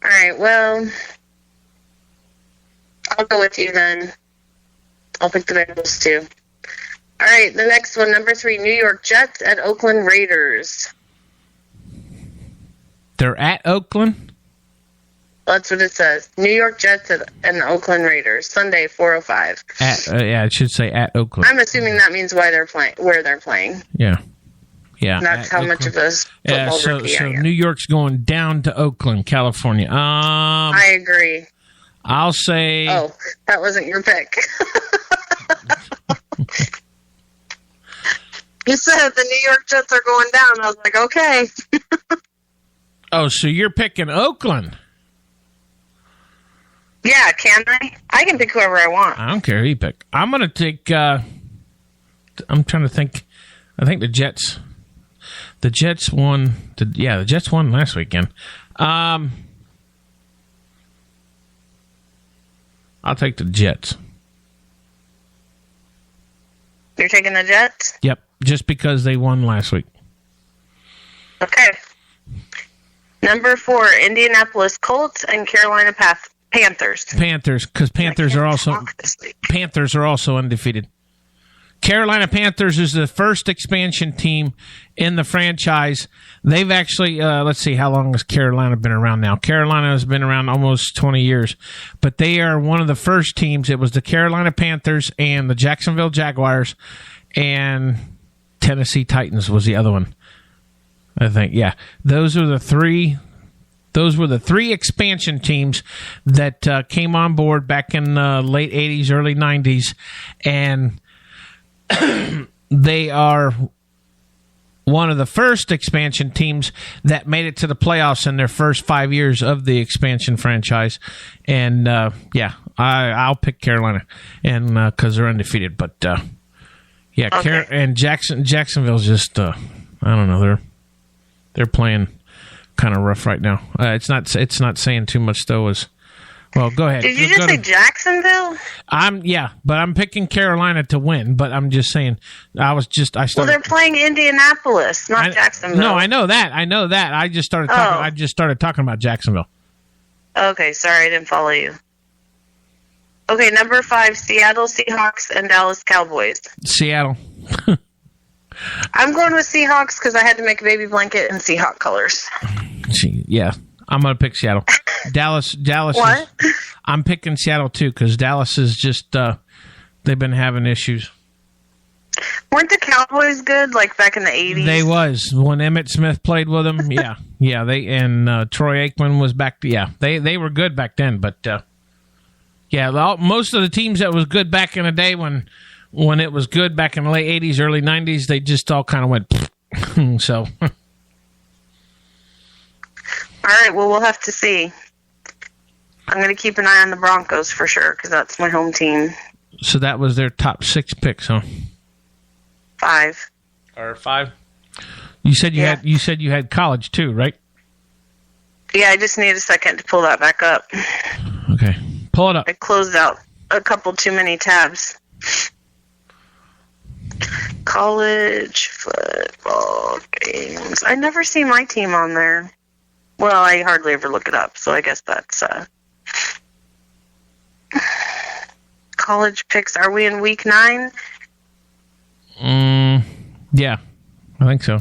right, well, I'll go with you then. I'll pick the Bengals, too. All right, the next one, number 3, New York Jets at Oakland Raiders. They're at Oakland? That's what it says. New York Jets and Oakland Raiders. Sunday, 4:05. Yeah, it should say at Oakland. I'm assuming that means where they're playing. Yeah. Yeah. That's how much of a football rookie I am. New York's going down to Oakland, California. I agree. I'll say... Oh, that wasn't your pick. You said the New York Jets are going down. I was like, okay. Oh, so you're picking Oakland? Yeah, can I? I can pick whoever I want. I don't care who you pick. I'm going to take, I'm trying to think. I think the Jets. The Jets won. The Jets won last weekend. I'll take the Jets. You're taking the Jets? Yep, just because they won last week. Okay. Number 4, Indianapolis Colts and Carolina Panthers. Panthers, because Panthers are also undefeated. Carolina Panthers is the first expansion team in the franchise. They've actually, let's see, how long has Carolina been around now? Carolina has been around almost 20 years, but they are one of the first teams. It was the Carolina Panthers and the Jacksonville Jaguars and Tennessee Titans was the other one, I think. Yeah, those were the three expansion teams that came on board back in the late 80s, early 90s, and they are one of the first expansion teams that made it to the playoffs in their first 5 years of the expansion franchise. And I'll pick Carolina, and because they're undefeated. But okay. And Jacksonville's just I don't know, they're playing kind of rough right now. It's not saying too much though. Well, go ahead. Did you just say Jacksonville? But I'm picking Carolina to win. But I'm just saying, I started. Well, they're playing Indianapolis, not Jacksonville. No, I know that. I just started talking. I just started talking about Jacksonville. Okay, sorry, I didn't follow you. Okay, number 5, Seattle Seahawks and Dallas Cowboys. Seattle. I'm going with Seahawks because I had to make a baby blanket in Seahawk colors. Yeah. I'm going to pick Seattle. Dallas. What? I'm picking Seattle, too, because Dallas is just, they've been having issues. Weren't the Cowboys good, like, back in the 80s? They was. When Emmitt Smith played with them, yeah. Yeah, Troy Aikman was back, they were good back then, but, most of the teams that was good back in the day when it was good back in the late 80s, early 90s, they just all kind of went, so... All right, well, we'll have to see. I'm going to keep an eye on the Broncos for sure because that's my home team. So that was their top 6 picks, huh? 5. Or 5? You said you had college too, right? Yeah, I just need a second to pull that back up. Okay, pull it up. I closed out a couple too many tabs. College football games. I never see my team on there. Well, I hardly ever look it up, so I guess that's college picks. Are we in week 9? Yeah, I think so.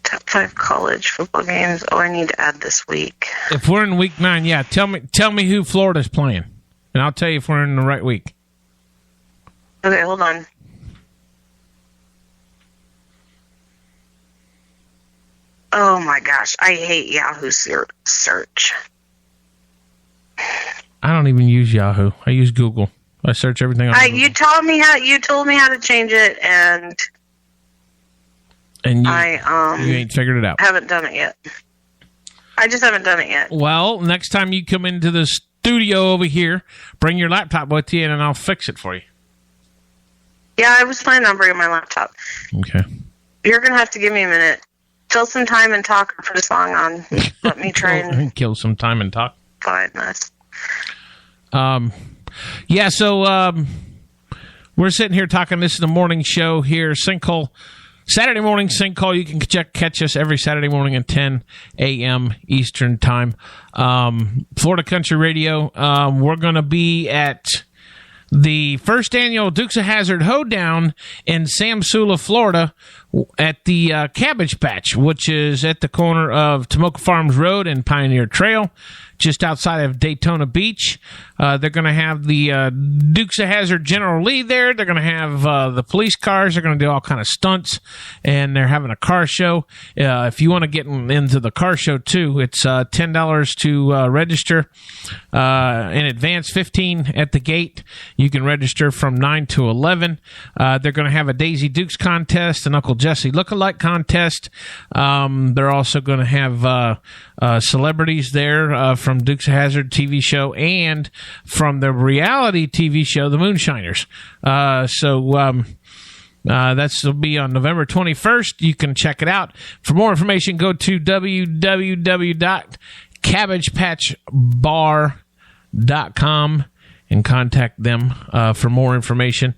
Top 5 college football games. Oh, I need to add this week. If we're in week 9, yeah, tell me who Florida's playing, and I'll tell you if we're in the right week. Okay, hold on. Oh my gosh, I hate Yahoo search. I don't even use Yahoo. I use Google. I search everything on Google. You told me how to change it, and you ain't figured it out. Haven't done it yet. I just haven't done it yet. Well, next time you come into the studio over here, bring your laptop with you, and I'll fix it for you. Yeah, I was planning on bringing my laptop. Okay. You're gonna have to give me a minute. Fill some time and talk or put a song on. Let me try and kill some time and talk. Find this. So we're sitting here talking. This is the morning show here, Sinkhole. Saturday morning Sinkhole. You can catch us every Saturday morning at 10 a.m. Eastern Time. Florida Country Radio. We're going to be at the first annual Dukes of Hazzard Hoedown in Samsula, Florida, at the Cabbage Patch, which is at the corner of Tomoka Farms Road and Pioneer Trail, just outside of Daytona Beach. They're going to have the Dukes of Hazzard General Lee there. They're going to have the police cars. They're going to do all kind of stunts, and they're having a car show. If you want to get into the car show, too, it's $10 to register in advance, $15 at the gate. You can register from 9 to 11. They're going to have a Daisy Dukes contest, an Uncle Jesse lookalike contest. They're also going to have celebrities there from Dukes of Hazzard TV show and from the reality TV show, The Moonshiners. That's will be on November 21st. You can check it out. For more information, go to www.cabbagepatchbar.com and contact them for more information.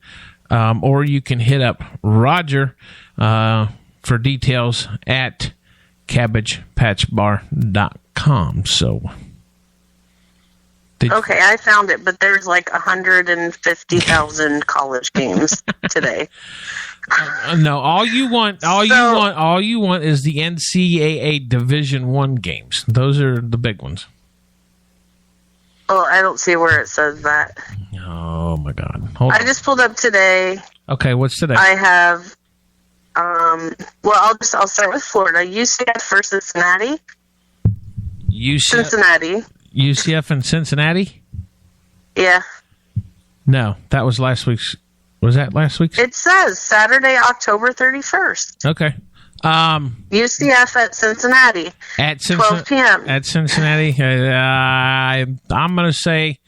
Or you can hit up Roger for details at cabbagepatchbar.com. So, okay, I found it, but there's like 150,000 college games today. No, all you want is the NCAA Division I games. Those are the big ones. Oh, I don't see where it says that. Oh my God! Hold on. I just pulled up today. Okay, what's today? I have. I'll start with Florida. UCF versus Cincinnati. Cincinnati. UCF and Cincinnati? Yeah. No, that was last week's. Was that last week's? It says Saturday, October 31st. Okay. UCF at Cincinnati. At 12 p.m. At Cincinnati. I'm going to say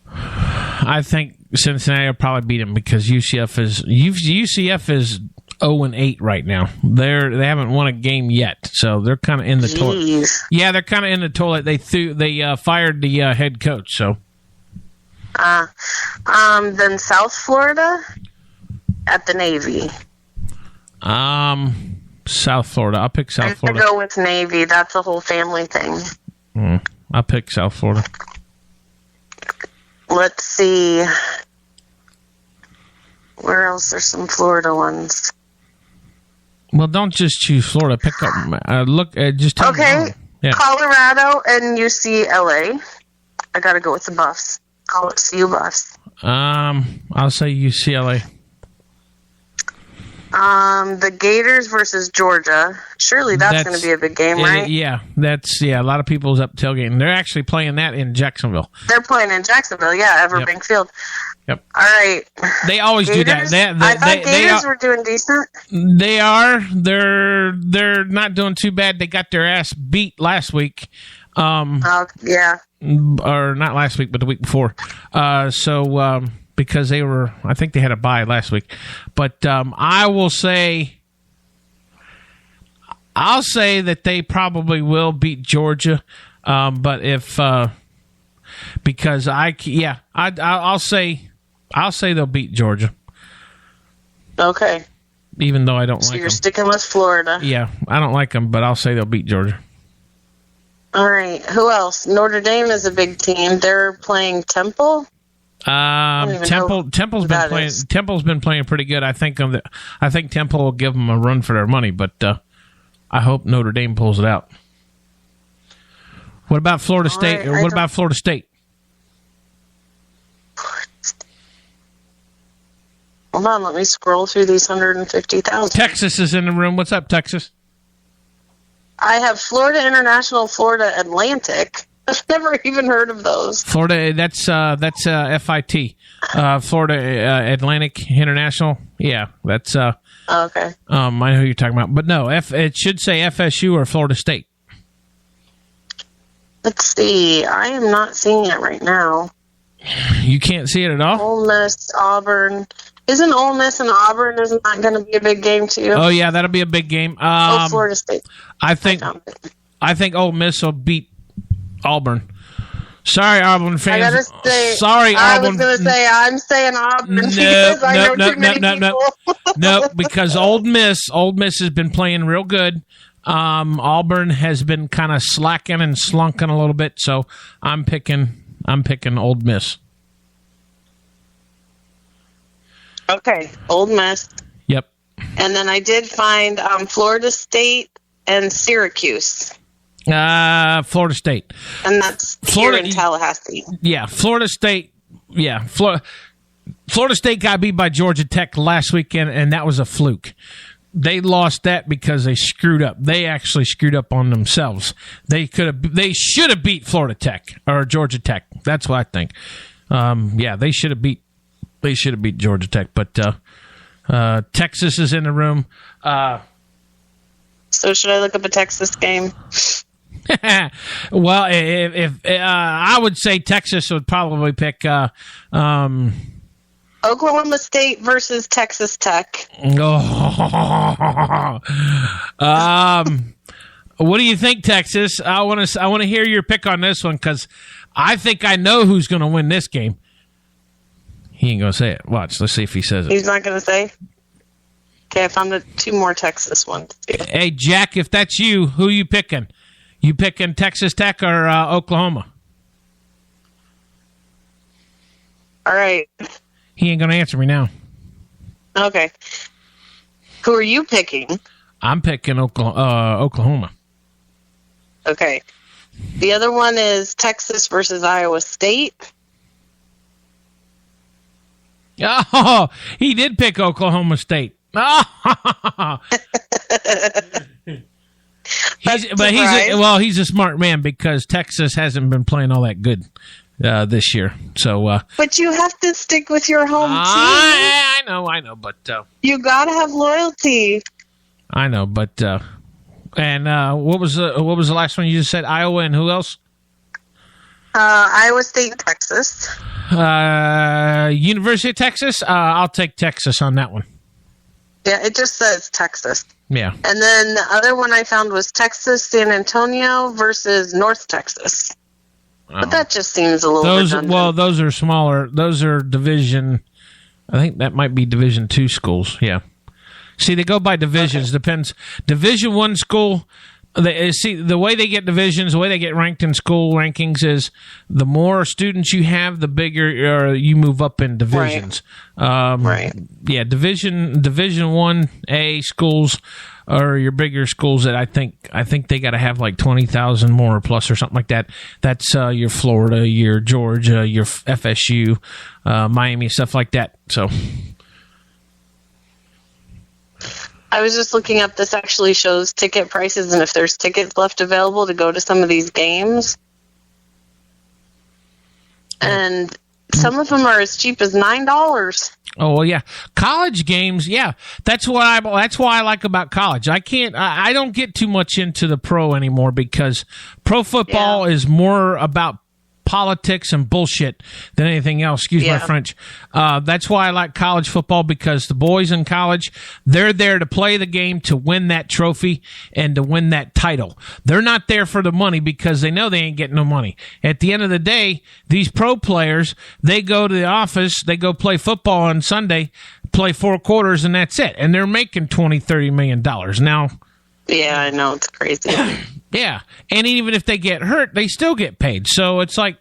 I think Cincinnati will probably beat them because UCF is 0-8 right now. They haven't won a game yet, so they're kind of in the toilet. Yeah, they're kind of in the toilet. They fired the head coach. So, then South Florida at the Navy. South Florida. I'll pick South Florida. I go with Navy. That's a whole family thing. I'll pick South Florida. Let's see. Where else? There's some Florida ones. Well, don't just choose Florida. Pick up. Just tell me. Yeah. Colorado and UCLA. I got to go with the Buffs. CU Buffs. I'll say UCLA. The Gators versus Georgia. Surely that's going to be a big game, right? Yeah, a lot of people's up tailgating. They're actually playing that in Jacksonville. They're playing in Jacksonville, yeah, Everbank Field. Yep. All right. They always Gators? do that. I thought Gators were doing decent. They are. They're not doing too bad. They got their ass beat last week. Yeah. Or not last week, but the week before. Because I think they had a bye last week. But I'll say that they probably will beat Georgia. But if because I'll say they'll beat Georgia. Okay. Even though I don't like them. So you're sticking with Florida. Yeah, I don't like them, but I'll say they'll beat Georgia. All right. Who else? Notre Dame is a big team. They're playing Temple. Temple's been playing pretty good. I think Temple will give them a run for their money, but I hope Notre Dame pulls it out. What about Florida State? What about Florida State? Hold on, let me scroll through these 150,000. Texas is in the room. What's up, Texas? I have Florida International, Florida Atlantic. I've never even heard of those. Florida, that's FIT. Florida Atlantic International. Yeah, that's okay. I know who you're talking about. But no, it should say FSU or Florida State. Let's see. I am not seeing it right now. You can't see it at all? Ole Miss, Auburn. Isn't Ole Miss and Auburn, isn't that going to be a big game too? Oh, yeah, that'll be a big game. Florida State. I think Ole Miss will beat Auburn. Sorry, Auburn fans. I gotta say, sorry, Auburn. I was going to say, I'm saying Auburn because I know too many people. No, because Ole Miss has been playing real good. Auburn has been kind of slacking and slunking a little bit, so I'm picking Ole Miss. Okay, Ole Miss. Yep. And then I did find Florida State and Syracuse. Florida State. And that's Florida in Tallahassee. Yeah, Florida State. Yeah, Florida State got beat by Georgia Tech last weekend, and that was a fluke. They lost that because they screwed up. They actually screwed up on themselves. They should have beat Florida Tech or Georgia Tech. That's what I think. They should have beat Georgia Tech, but Texas is in the room. So should I look up a Texas game? Well, if I would say Texas would probably pick Oklahoma State versus Texas Tech. What do you think, Texas? I want to hear your pick on this one because I think I know who's going to win this game. He ain't going to say it. Watch. Let's see if he says it. He's not going to say? Okay, I found two more Texas ones. Hey, Jack, if that's you, who you picking? You picking Texas Tech or Oklahoma? All right. He ain't going to answer me now. Okay. Who are you picking? I'm picking Oklahoma. Okay. The other one is Texas versus Iowa State. Oh, he did pick Oklahoma State. Oh. He's a smart man because Texas hasn't been playing all that good this year. So, but you have to stick with your home team. I know, but you gotta have loyalty. I know, but and what was the last one you just said? Iowa and who else? Iowa State, Texas. University of Texas. I'll take Texas on that one. Yeah, it just says Texas. Yeah. And then the other one I found was Texas, San Antonio versus North Texas. But that just seems a little redundant. Well, those are smaller. Those are division. I think that might be Division II schools. Yeah. See, they go by divisions. Okay. Depends. Division I school. The way they get divisions, the way they get ranked in school rankings is the more students you have, the bigger you move up in divisions. Right. Yeah, Division 1A schools are your bigger schools that I think they got to have like 20,000 more or plus or something like that. That's your Florida, your Georgia, your FSU, Miami, stuff like that. So. I was just looking up, this actually shows ticket prices and if there's tickets left available to go to some of these games. And some of them are as cheap as $9. Oh, well, yeah. College games, yeah. That's why I like about college. I don't get too much into the pro anymore because pro football is more about politics and bullshit than anything else. Excuse my French. That's why I like college football because the boys in college, they're there to play the game to win that trophy and to win that title. They're not there for the money because they know they ain't getting no money. At the end of the day, these pro players, they go to the office, they go play football on Sunday, play 4 quarters, and that's it. And they're making $20-30 million. Now, yeah, I know. It's crazy. Yeah, and even if they get hurt, they still get paid. So it's like,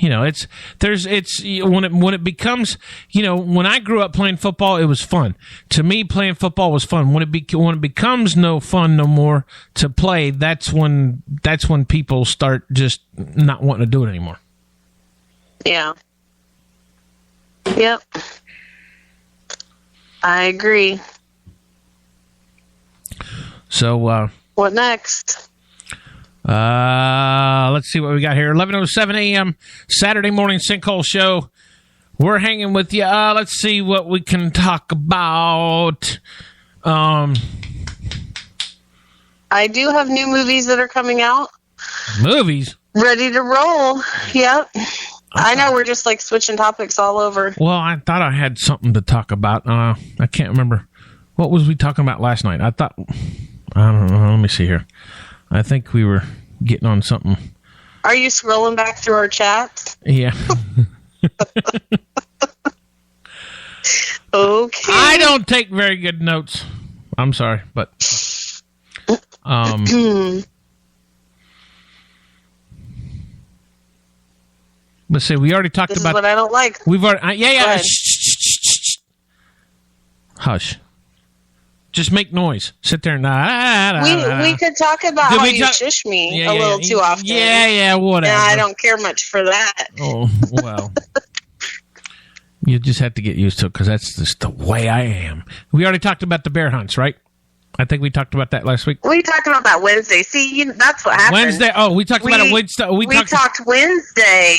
when it becomes, when I grew up playing football, it was fun. To me, playing football was fun. When it becomes no fun no more to play, that's when people start just not wanting to do it anymore. Yeah. Yep. I agree. So, what next? Let's see what we got here. 11:07 a.m. Saturday morning Sinkhole show. We're hanging with you. Let's see what we can talk about. I do have new movies that are coming out. Movies? Ready to roll. Yep. I know we're just like switching topics all over. Well, I thought I had something to talk about. I can't remember. What was we talking about last night? I don't know. Let me see here. I think we were getting on something. Are you scrolling back through our chats? Yeah. Okay. I don't take very good notes. I'm sorry, but let's see. We already talked this about is what I don't like. We've already shh. Hush. Just make noise. Sit there and we could talk about how you shush me a little too often. Yeah, whatever. Yeah, I don't care much for that. Oh, well. You just have to get used to it because that's just the way I am. We already talked about the bear hunts, right? I think we talked about that last week. We talked about that Wednesday. See, that's what happened. Wednesday. Oh, we talked about it Wednesday. We talked Wednesday.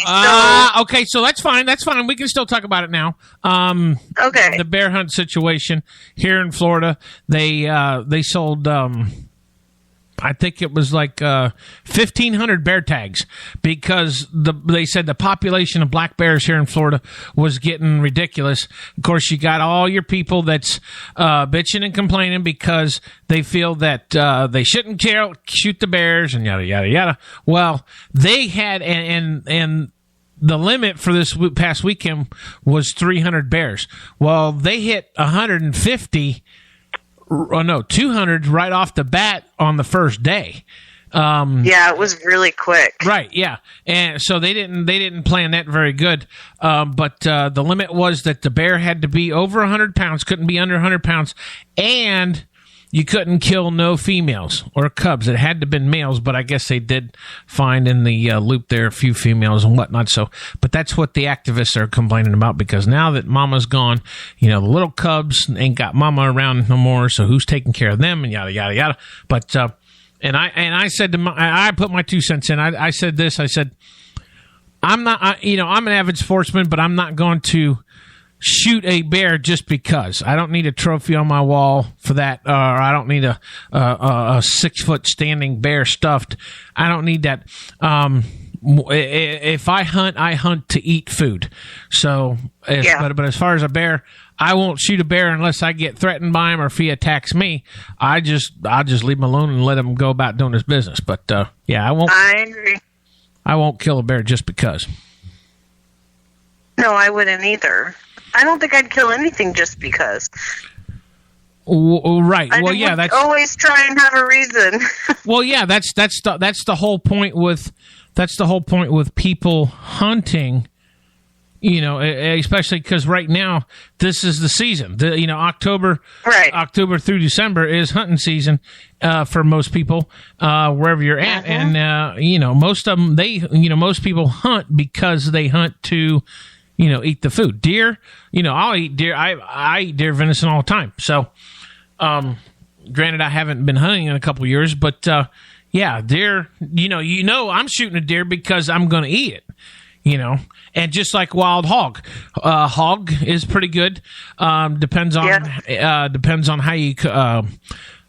Okay, so that's fine. That's fine. We can still talk about it now. Okay. The bear hunt situation here in Florida. They sold I think it was like 1,500 bear tags because they said the population of black bears here in Florida was getting ridiculous. Of course, you got all your people that's bitching and complaining because they feel that they shouldn't shoot the bears and yada, yada, yada. Well, they had, and the limit for this past weekend was 300 bears. Well, they hit 150 200 right off the bat on the first day. Yeah, it was really quick. Right, yeah. And so they didn't plan that very good. But the limit was that the bear had to be over 100 pounds, couldn't be under 100 pounds, and you couldn't kill no females or cubs. It had to have been males, but I guess they did find in the loop there a few females and whatnot. So, but that's what the activists are complaining about, because now that mama's gone, the little cubs ain't got mama around no more. So who's taking care of them and yada, yada, yada. But, and I said I put my 2 cents in. I said this, I said, I'm not, I'm an avid sportsman, but I'm not going to shoot a bear just because. I don't need a trophy on my wall for that, or I don't need a 6-foot standing bear stuffed. I don't need that. If I hunt to eat food. So, but as far as a bear, I won't shoot a bear unless I get threatened by him or if he attacks me. I'll just leave him alone and let him go about doing his business. But I won't. I agree. I won't kill a bear just because. No, I wouldn't either. I don't think I'd kill anything just because. Right. I that's always try and have a reason. Well, yeah, that's the whole point with people hunting. Especially because right now this is the season. October through December is hunting season for most people wherever you're at, and most of them most people hunt because they hunt to eat the food. Deer, I'll eat deer. I eat deer venison all the time. So, granted, I haven't been hunting in a couple of years, but deer. I'm shooting a deer because I'm going to eat it. And just like wild hog, hog is pretty good. Depends on how you cut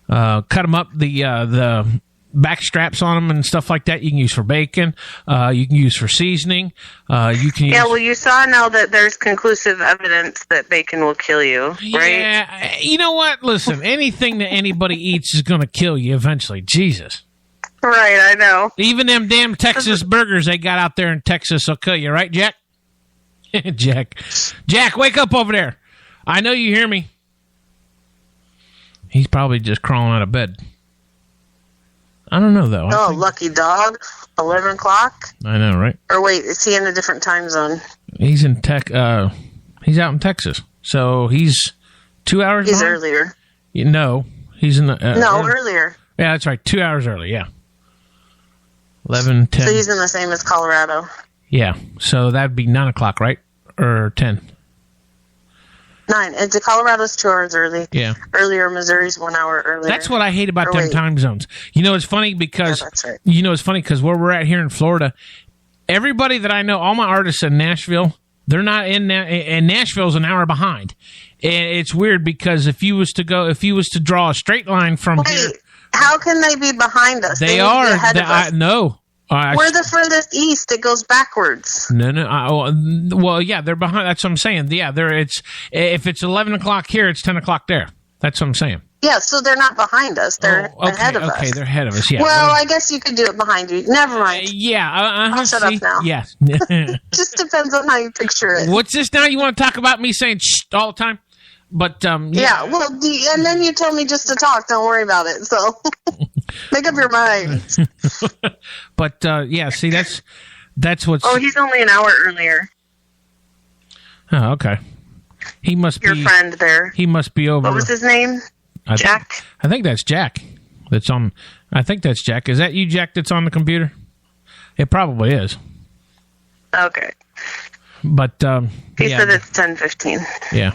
them up. The back straps on them and stuff like that you can use for bacon. You can use for seasoning. You can use... well, you saw now that there's conclusive evidence that bacon will kill you, right? Yeah, you know what? Listen, anything that anybody eats is going to kill you eventually. Jesus. Right, I know. Even them damn Texas burgers they got out there in Texas will kill you, right, Jack? Jack, wake up over there. I know you hear me. He's probably just crawling out of bed. I don't know, though. Oh, lucky dog. 11 o'clock? I know, right? Or wait, is he in a different time zone? He's in he's out in Texas. So he's 2 hours He's behind? earlier. No, he's in the... earlier. Yeah, that's right. 2 hours early, yeah. 11, 10. So he's in the same as Colorado. Yeah, so that'd be 9 o'clock, right? Or 10? 9. And Colorado's 2 hours early. Yeah. Earlier, Missouri's 1 hour earlier. That's what I hate about them time zones. It's funny because... Yeah, that's right. It's funny because where we're at here in Florida, everybody that I know, all my artists in Nashville, they're not in... And Nashville's an hour behind. And it's weird because if you was to draw a straight line from here... How can they be behind us? They are. Ahead of us. No. We're the furthest east. It goes backwards. No. Well, yeah, they're behind. That's what I'm saying. Yeah, if it's 11 o'clock here, it's 10 o'clock there. That's what I'm saying. Yeah, so they're not behind us. They're ahead of us. Okay, they're ahead of us, yeah. Well, I guess you could do it behind you. Never mind. I'll shut up now. Yeah. Just depends on how you picture it. What's this now? You want to talk about me saying shh all the time? But, yeah, well, and then you told me just to talk. Don't worry about it. So make up your mind. But, see, that's what's... Oh, he's only an hour earlier. Oh, okay. He must Your friend there. He must be over... What was his name? Jack? I think that's Jack. I think that's Jack. Is that you, Jack, that's on the computer? It probably is. Okay. But, he said it's 10:15. Yeah.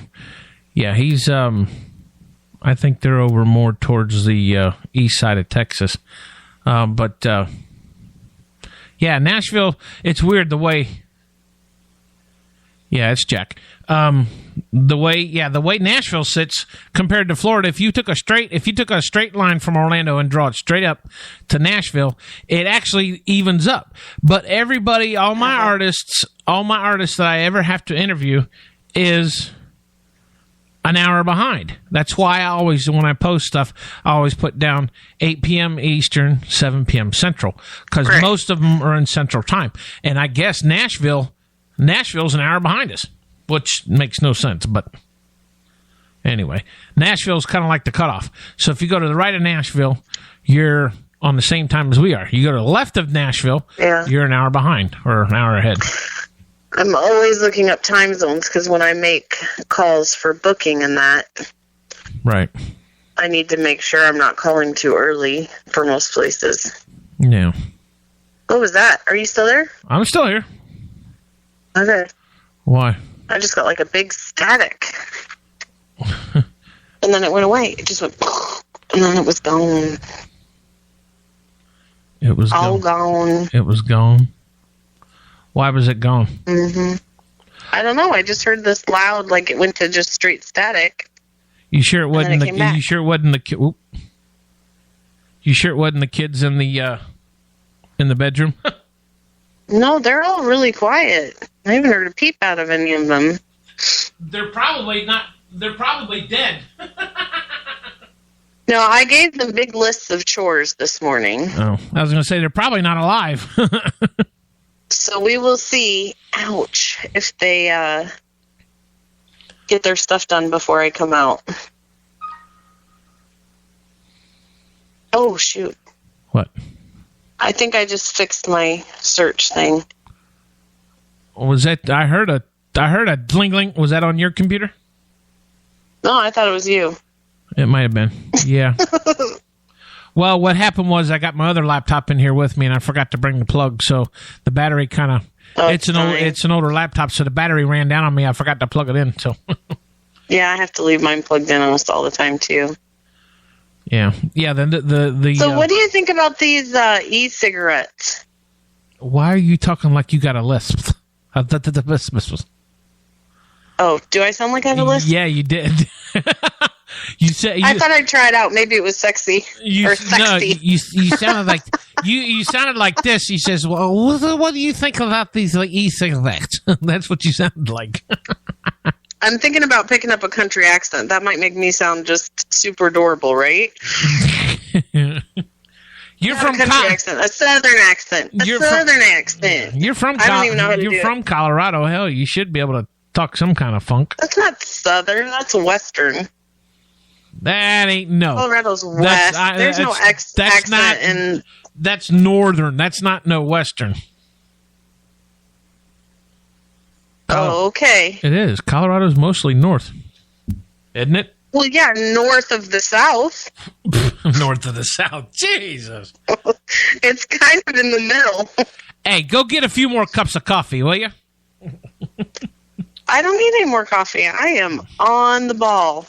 Yeah, he's, I think they're over more towards the east side of Texas. Nashville, it's weird the way, Yeah, it's Jack. The way Nashville sits compared to Florida, if you took a straight line from Orlando and draw it straight up to Nashville, it actually evens up. But everybody, all my artists that I ever have to interview is an hour behind. That's why I always, when I post stuff, I always put down 8 p.m. Eastern, 7 p.m. Central, because most of them are in Central Time. And I guess Nashville's an hour behind us, which makes no sense. But anyway, Nashville's kind of like the cutoff. So if you go to the right of Nashville, you're on the same time as we are. You go to the left of Nashville, you're an hour behind or an hour ahead. I'm always looking up time zones because when I make calls for booking and that, right, I need to make sure I'm not calling too early for most places. Yeah. What was that? Are you still there? I'm still here. Okay. Why? I just got like a big static. And then it went away. It just went, and then it was gone. It was all gone. It was gone. Why was it gone? I don't know. I just heard this loud, like it went to just straight static. You sure it wasn't the? You sure it wasn't the? You sure it wasn't the kids in the bedroom? No, they're all really quiet. I haven't heard a peep out of any of them. They're probably not. They're probably dead. No, I gave them big lists of chores this morning. Oh, I was going to say they're probably not alive. So we will see, ouch, if they get their stuff done before I come out. Oh, shoot. What? I think I just fixed my search thing. Was that? I heard a dling. Was that on your computer? No, I thought it was you. It might have been. Yeah. Well, what happened was I got my other laptop in here with me, and I forgot to bring the plug, so the battery kind of. It's an older laptop, so the battery ran down on me. I forgot to plug it in. So. Yeah, I have to leave mine plugged in almost all the time too. Yeah. Then the. So, what do you think about these e-cigarettes? Why are you talking like you got a lisp? Oh, do I sound like I have a lisp? Yeah, you did. You said. I thought I'd try it out. Maybe it was sexy or sexy. No, you sounded like you sounded like this. He says, "Well, what do you think about these e-cigarettes?" That's what you sounded like. I'm thinking about picking up a country accent. That might make me sound just super adorable, right? You're from a country accent, a southern accent, accent. You're from. I don't even know how to You're do from it. Colorado. Hell, you should be able to talk some kind of funk. That's not southern. That's western. That ain't no. Colorado's west. There's no accent in. That's northern. That's not no western. Oh, okay. It is. Colorado's mostly north, isn't it? Well, yeah, north of the south. North of the south. Jesus. It's kind of in the middle. Hey, go get a few more cups of coffee, will you? I don't need any more coffee. I am on the ball.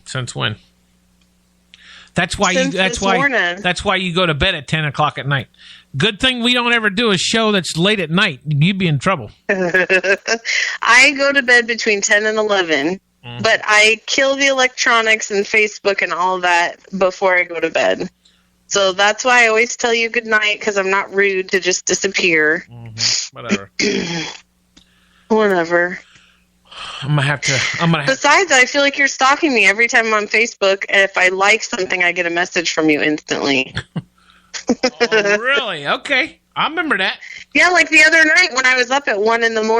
Since when? That's why Since that's this why morning. that's why you go to bed at 10 o'clock at night. Good thing we don't ever do a show that's late at night. You'd be in trouble. I go to bed between 10 and 11, but I kill the electronics and Facebook and all that before I go to bed. So that's why I always tell you good night, because I'm not rude to just disappear. Whatever. Whatever. I'm gonna have to. Besides, I feel like you're stalking me every time I'm on Facebook, and if I like something, I get a message from you instantly. Oh, really? Okay. I remember that. Yeah, like the other night when I was up at 1 a.m.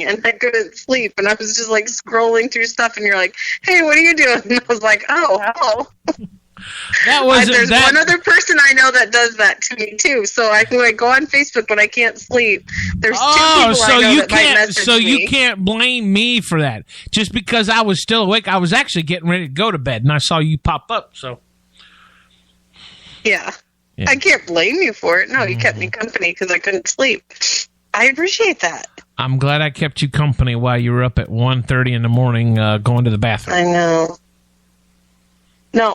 and I couldn't sleep, and I was just like scrolling through stuff, and you're like, "Hey, what are you doing?" And I was like, "Oh, hello." There's one other person I know that does that to me too. So I can go on Facebook when I can't sleep. There's two people I know that might message me. You can't blame me for that. Just because I was still awake, I was actually getting ready to go to bed, and I saw you pop up. So yeah. I can't blame you for it. No, you kept me company because I couldn't sleep. I appreciate that. I'm glad I kept you company while you were up at 1:30 in the morning going to the bathroom. I know. No,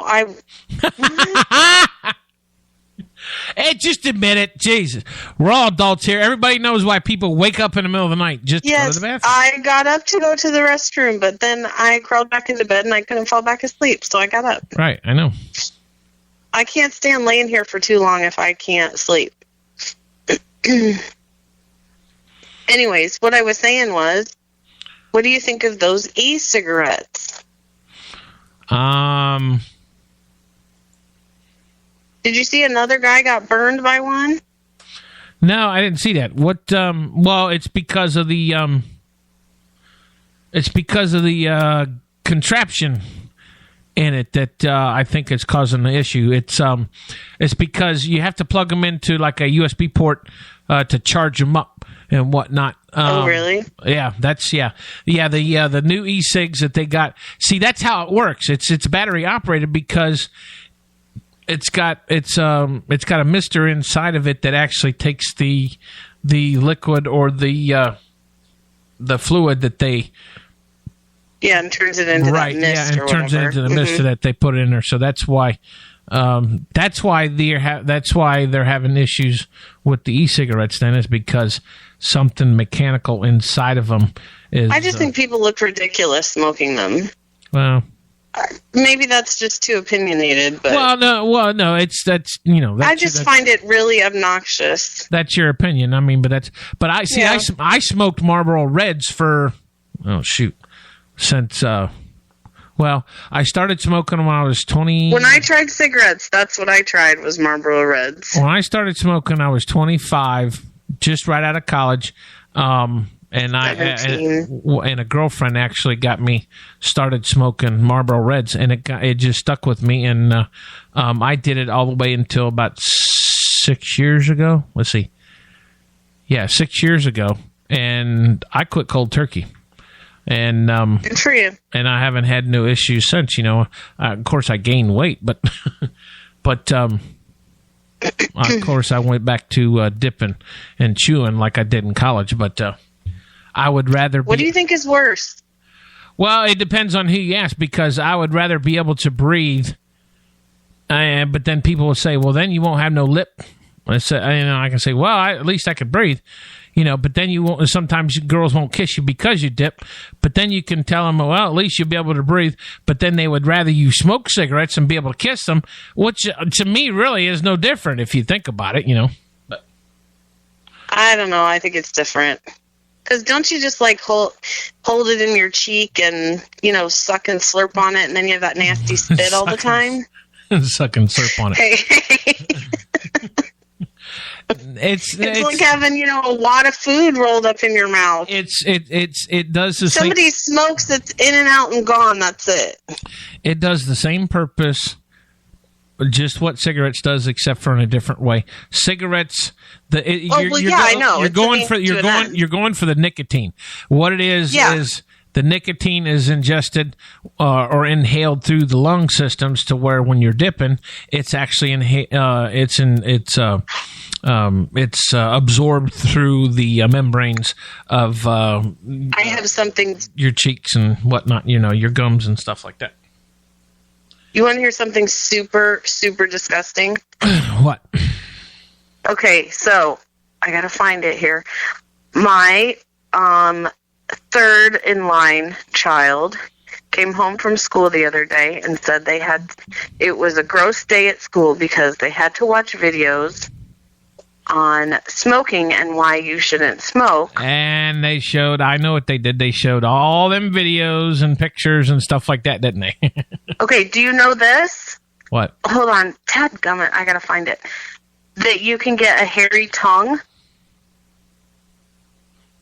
Hey, just admit it. Jesus. We're all adults here. Everybody knows why people wake up in the middle of the night just to go to the bathroom. I got up to go to the restroom, but then I crawled back into bed and I couldn't fall back asleep, so I got up. Right, I know. I can't stand laying here for too long if I can't sleep. Anyways, what I was saying was, what do you think of those e-cigarettes? Did you see another guy got burned by one? No, I didn't see that. What? Well, it's because of the contraption in it that I think is causing the issue. It's because you have to plug them into like a USB port to charge them up and whatnot. Oh, really? Yeah, the new e-cigs that they got. See, that's how it works. It's battery operated because it's got a mister inside of it that actually takes the liquid or the fluid that they and turns it into that mist and turns it into the mist that they put in there. So that's why they're having issues with the e-cigarettes. Then is because something mechanical inside of them is. I just think people look ridiculous smoking them. Well. Maybe that's just too opinionated, but I just find it really obnoxious. That's your opinion. I mean, I smoked Marlboro Reds for since I started smoking them when I was 20. When I tried cigarettes, that's what I tried was Marlboro Reds. When I started smoking, I was 25, just right out of college. And a girlfriend actually got me started smoking Marlboro Reds, and it just stuck with me. And I did it all the way until about 6 years ago. Let's see, 6 years ago, and I quit cold turkey. And good for you. And I haven't had no issues since. Of course, I gained weight, but of course, I went back to dipping and chewing like I did in college, but. I would rather. What do you think is worse? Well, it depends on who you ask, because I would rather be able to breathe. But then people will say, "Well, then you won't have no lip." I can say, "Well, at least I could breathe," But then you won't. Sometimes girls won't kiss you because you dip. But then you can tell them, "Well, at least you'll be able to breathe." But then they would rather you smoke cigarettes and be able to kiss them, which to me really is no different if you think about it. But I don't know. I think it's different. Because don't you just like hold it in your cheek and, suck and slurp on it, and then you have that nasty spit all the time? Suck and slurp on it. Hey. It's like having, a wad of food rolled up in your mouth. It does the Somebody same. smokes, it's in and out and gone. That's it. It does the same purpose, just what cigarettes does, except for in a different way. Cigarettes. I know. You're going for the nicotine. What it is the nicotine is ingested or inhaled through the lung systems to where when you're dipping, it's actually it's absorbed through the membranes of. I have something. Your cheeks and whatnot. Your gums and stuff like that. You want to hear something super, super disgusting? What? Okay, so I gotta find it here. My third in line child came home from school the other day and said it was a gross day at school because they had to watch videos on smoking and why you shouldn't smoke. And they showed, I know what they did. They showed all them videos and pictures and stuff like that, didn't they? Okay, do you know this? What? Hold on, dadgummit, I gotta find it. That you can get a hairy tongue.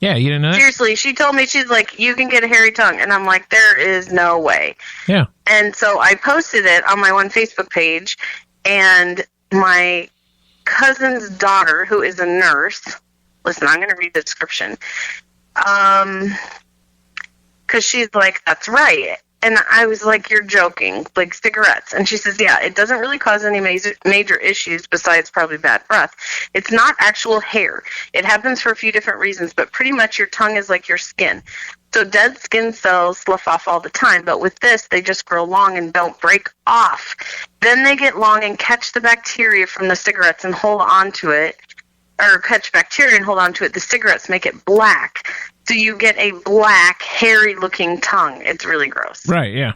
Yeah, you didn't know that? Seriously, she told me, she's like, you can get a hairy tongue. And I'm like, there is no way. Yeah. And so I posted it on my one Facebook page, and my cousin's daughter, who is a nurse, listen, I'm going to read the description, because she's like, that's right. And I was like, you're joking, like cigarettes. And she says, yeah, it doesn't really cause any major issues besides probably bad breath. It's not actual hair. It happens for a few different reasons, but pretty much your tongue is like your skin. So dead skin cells slough off all the time, but with this, they just grow long and don't break off. Then they get long and catch the bacteria from the cigarettes and hold on to it, or catch bacteria and hold on to it. The cigarettes make it black. So you get a black, hairy-looking tongue. It's really gross. Right? Yeah,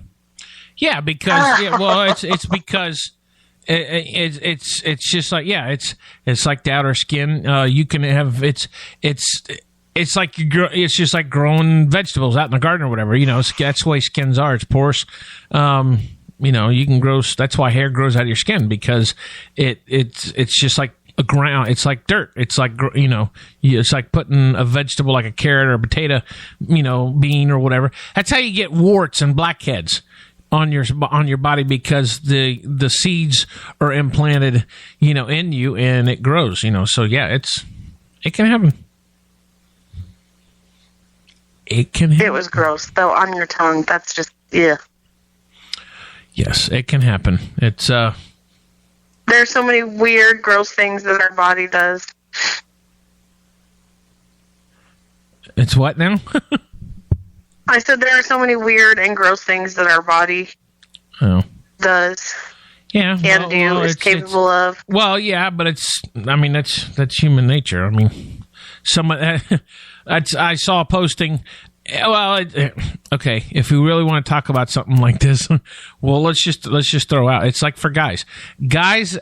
yeah. Because it's because it's just like it's like the outer skin. You can have it's like it's just like growing vegetables out in the garden or whatever. That's the way skins are. It's porous. You can grow. That's why hair grows out of your skin, because it's just like a ground. It's like dirt. It's like it's like putting a vegetable like a carrot or a potato, bean or whatever. That's how you get warts and blackheads on your body, because the seeds are implanted in you, and it grows. So yeah, it can happen. It can happen. It was gross though on your tongue. That's just yeah. Yes, it can happen. It's There's so many weird, gross things that our body does. It's what now? I said there are so many weird and gross things that our body does. Yeah, is capable of. Well, yeah, but that's human nature. I mean, I saw a posting. Well, okay. If we really want to talk about something like this, well, let's just throw out. It's like for guys. Guys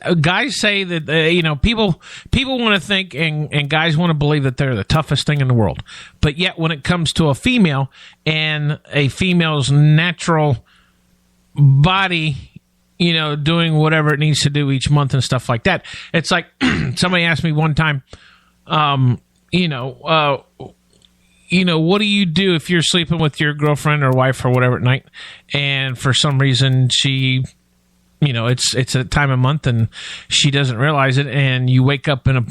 say that people want to think and guys want to believe that they're the toughest thing in the world. But yet, when it comes to a female and a female's natural body, doing whatever it needs to do each month and stuff like that, it's like somebody asked me one time, what do you do if you're sleeping with your girlfriend or wife or whatever at night, and for some reason she, it's a time of month and she doesn't realize it, and you wake up in a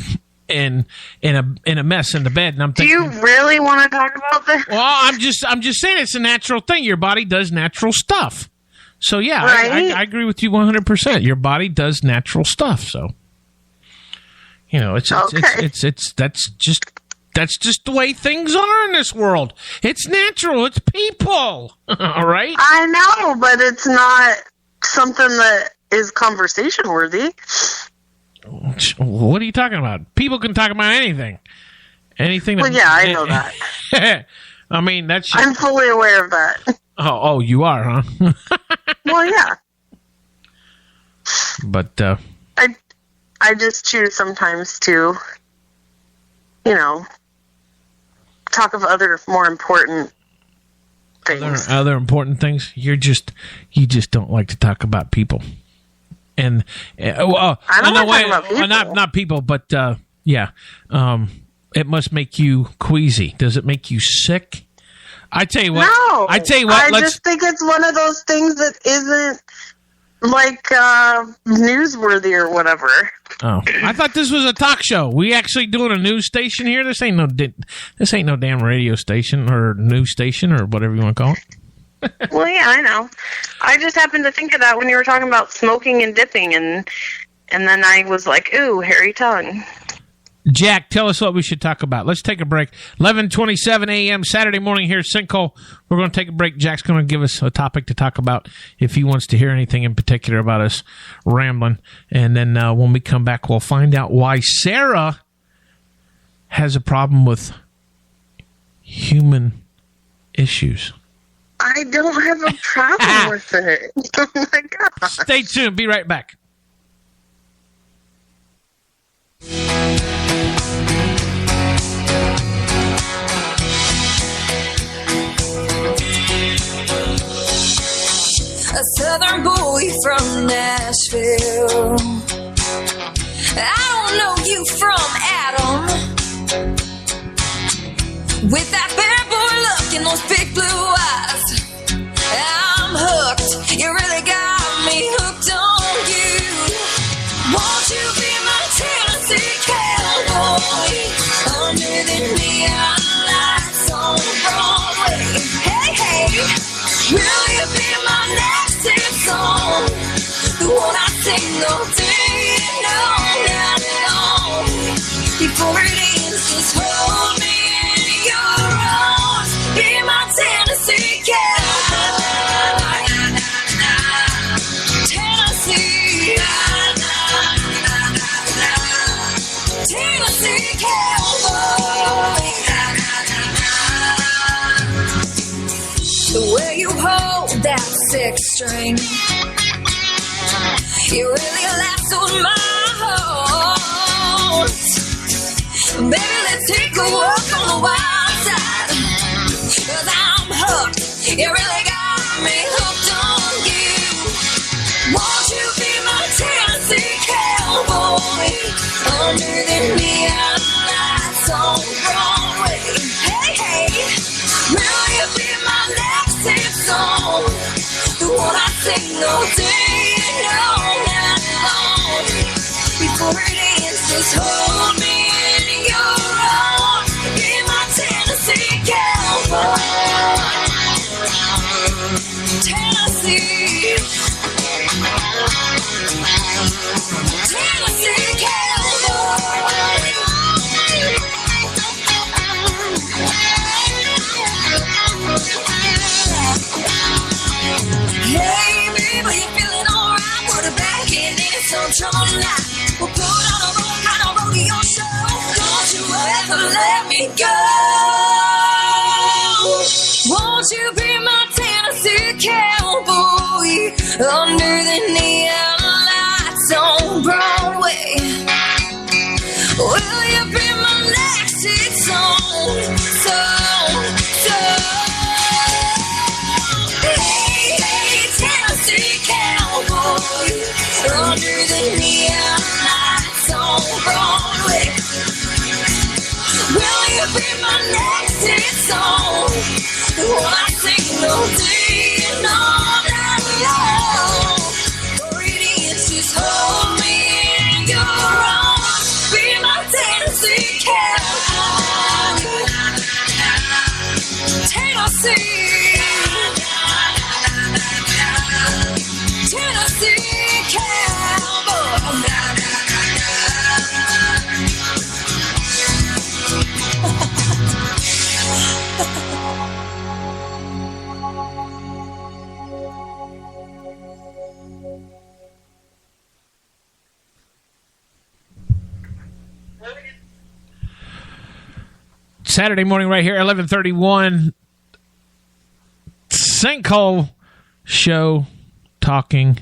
mess in the bed, and I'm thinking, do you really want to talk about this? Well, I'm just saying it's a natural thing. Your body does natural stuff. So yeah, right? I agree with you 100%. Your body does natural stuff. So that's just the way things are in this world. It's natural. It's people. All right? I know, but it's not something that is conversation worthy. What are you talking about? People can talk about anything. Anything. Well, yeah, I know that. I mean, that's. I'm fully aware of that. Oh, you are, huh? Well, yeah. But I just choose sometimes to, talk of other more important things. Other important things. You just don't like to talk about people. And I don't want to talk about people. Not people, but yeah. It must make you queasy. Does it make you sick? I tell you what. No. I tell you what. I just think it's one of those things that isn't like newsworthy or whatever. Oh, I thought this was a talk show. We actually doing a news station here. This ain't no damn radio station or news station or whatever you want to call it. Well, yeah, I know. I just happened to think of that when you were talking about smoking and dipping, and then I was like, ooh, hairy tongue. Jack, tell us what we should talk about. Let's take a break. 11:27 a.m. Saturday morning here at Sinkhole. We're going to take a break. Jack's going to give us a topic to talk about if he wants to hear anything in particular about us rambling. And then when we come back, we'll find out why Sarah has a problem with human issues. I don't have a problem with it. Oh, my God. Stay tuned. Be right back. A southern boy from Nashville. I don't know you from Adam. With that bad boy look and those big blue eyes, I'm hooked. You really got me hooked on you. Won't you be my Tennessee cowboy under the neon lights on Broadway? Hey, hey, will you be You really lasted my heart. Baby, let's take a walk on the wild side. 'Cause I'm hooked. You really got me hooked on you. Won't you be my Tennessee cowboy under the neon lights on Broadway? Hey, hey, will you be my next hit song? The one I sing all day and all night long. Before it ends, just hold me in your arms. Be my Tennessee cowboy. Tennessee. Tennessee cowboy. Hey, baby, you feeling alright? Put it back in some trouble tonight. We'll put on a roll kind of rodeo show. Don't you ever let me go. Won't you be my Tennessee cowboy under the neon lights on Broadway? Will you be my next hit song? Hey, hey, Tennessee cowboy under the neon lights on Broadway. Will you be my next hit song? The one I sing all day and all night long. For it is, just hold me in your arms. Be my Tennessee cowboy. Tennessee. Tennessee cowboy. Saturday morning right here, 11:31. Sinkhole show talking.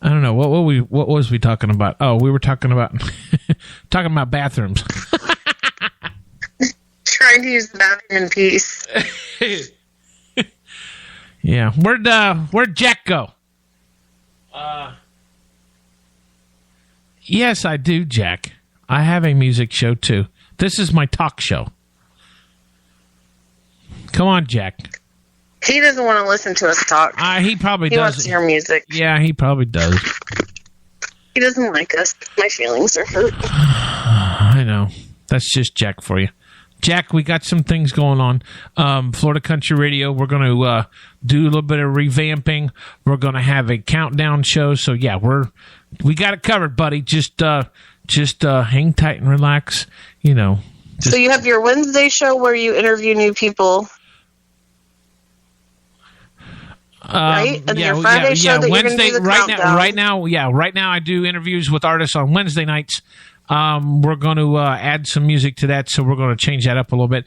I don't know what was we talking about? Oh, we were talking about bathrooms. Trying to use the bathroom in peace. Yeah, where'd Jack go? Yes, I do, Jack. I have a music show too. This is my talk show. Come on, Jack. He doesn't want to listen to us talk. He probably does. He wants to hear music. Yeah, he probably does. He doesn't like us. My feelings are hurt. I know. That's just Jack for you. Jack, we got some things going on. Florida Country Radio, we're going to do a little bit of revamping. We're going to have a countdown show. So, yeah, we got it covered, buddy. Just hang tight and relax, you know. So you have your Wednesday show where you interview new people. Right? And your Friday show that Wednesday, you're going to do the countdown. Right now I do interviews with artists on Wednesday nights. We're going to add some music to that, so we're going to change that up a little bit.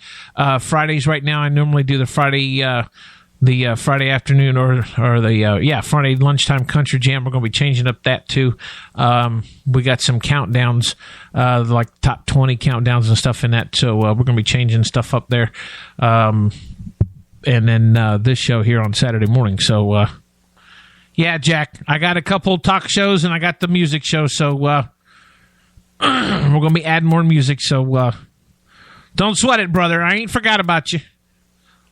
Fridays right now, I normally do the Friday afternoon or the Friday lunchtime country jam. We're going to be changing up that too. We got some countdowns, like top 20 countdowns and stuff in that, so we're going to be changing stuff up there. And then this show here on Saturday morning. So, yeah, Jack, I got a couple talk shows and I got the music show. So, we're going to be adding more music. So, don't sweat it, brother. I ain't forgot about you.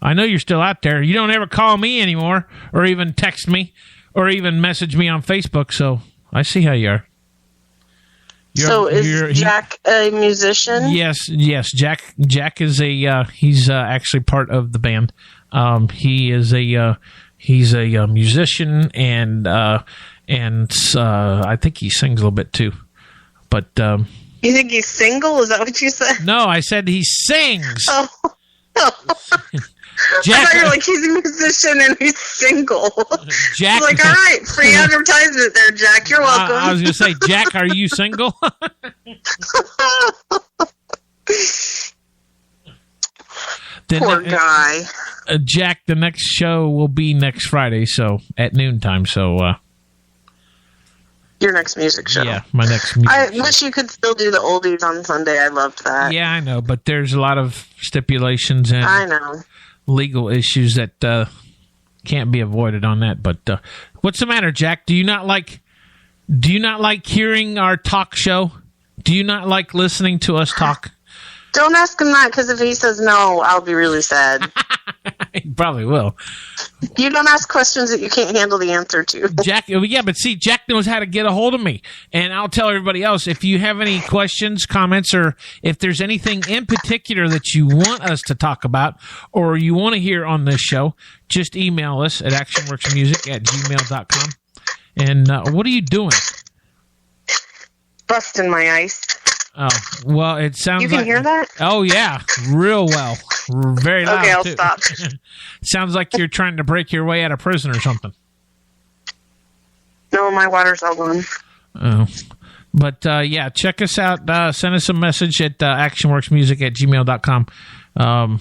I know you're still out there. You don't ever call me anymore or even text me or even message me on Facebook. So, I see how you are. Is Jack a musician? Yes. Jack is he's actually part of the band. He's a musician and I think he sings a little bit too. But you think he's single? Is that what you said? No, I said he sings. Oh. Jack, I thought you were like, he's a musician and he's single. Jack, like, all right, free advertisement there, Jack. You're welcome. I was going to say, Jack, are you single? Poor guy. Jack, the next show will be next Friday, so at noontime. So, Your next music show. Yeah, my next music I show. wish you could still do the oldies on Sunday. I loved that. Yeah, I know, but there's a lot of stipulations and I know. legal issues that can't be avoided on that. But what's the matter, Jack? Do you not like hearing our talk show? Do you not like listening to us talk? Don't ask him that, because if he says no, I'll be really sad. He probably will. You don't ask questions that you can't handle the answer to. Jack, yeah, but see, Jack knows how to get a hold of me. And I'll tell everybody else, if you have any questions, comments, or if there's anything in particular that you want us to talk about or you want to hear on this show, just email us at actionworksmusic@gmail.com. And what are you doing? Busting my ice. Oh, well, it sounds You can hear that? Oh, yeah, real well. Very loud, Okay, I'll too. stop. Sounds like you're trying to break your way out of prison or something. No, my water's all gone. Oh. But, yeah, check us out. Send us a message at actionworksmusic@gmail.com.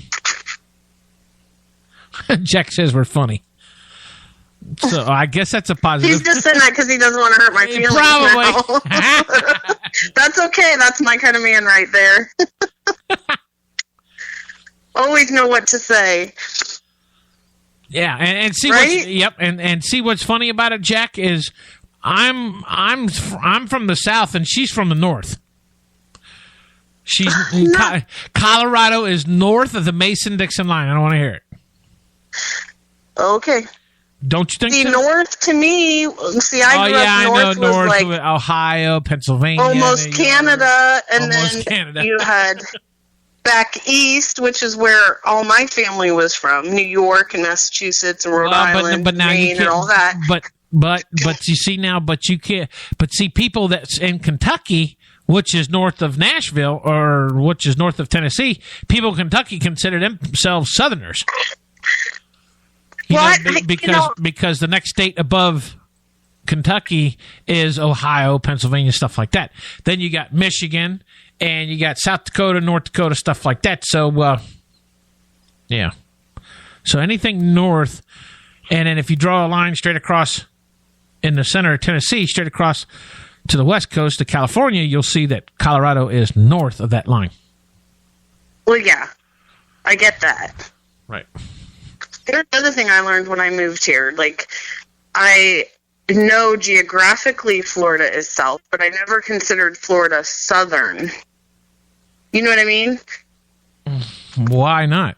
Jack says we're funny. So I guess that's a positive. He's just saying that because he doesn't want to hurt my feelings. Probably. Now. That's okay. That's my kind of man right there. Always know what to say. Yeah, and see Right? and see what's funny about it, Jack, is I'm from the South and she's from the North. She's Colorado is north of the Mason-Dixon line. I don't want to hear it. Okay. Don't you think See, so? north to me, I grew up I north know, was north like of Ohio, Pennsylvania. almost Canada, and Almost then Canada. you had back east, which is where all my family was from, New York and Massachusetts and Rhode Island, but now you Maine, can't, and all that. But you see now, but you can't. But see, people that's in Kentucky, which is north of Nashville or which is north of Tennessee, people in Kentucky consider themselves Southerners. Well, Because the next state above Kentucky is Ohio, Pennsylvania, stuff like that. Then you got Michigan, and you got South Dakota, North Dakota, stuff like that. So, yeah. So anything north, and then if you draw a line straight across in the center of Tennessee, straight across to the west coast of California, you'll see that Colorado is north of that line. Well, yeah, I get that. Right. Here's another thing I learned when I moved here. Like, I know geographically Florida is south, but I never considered Florida southern. You know what I mean? Why not?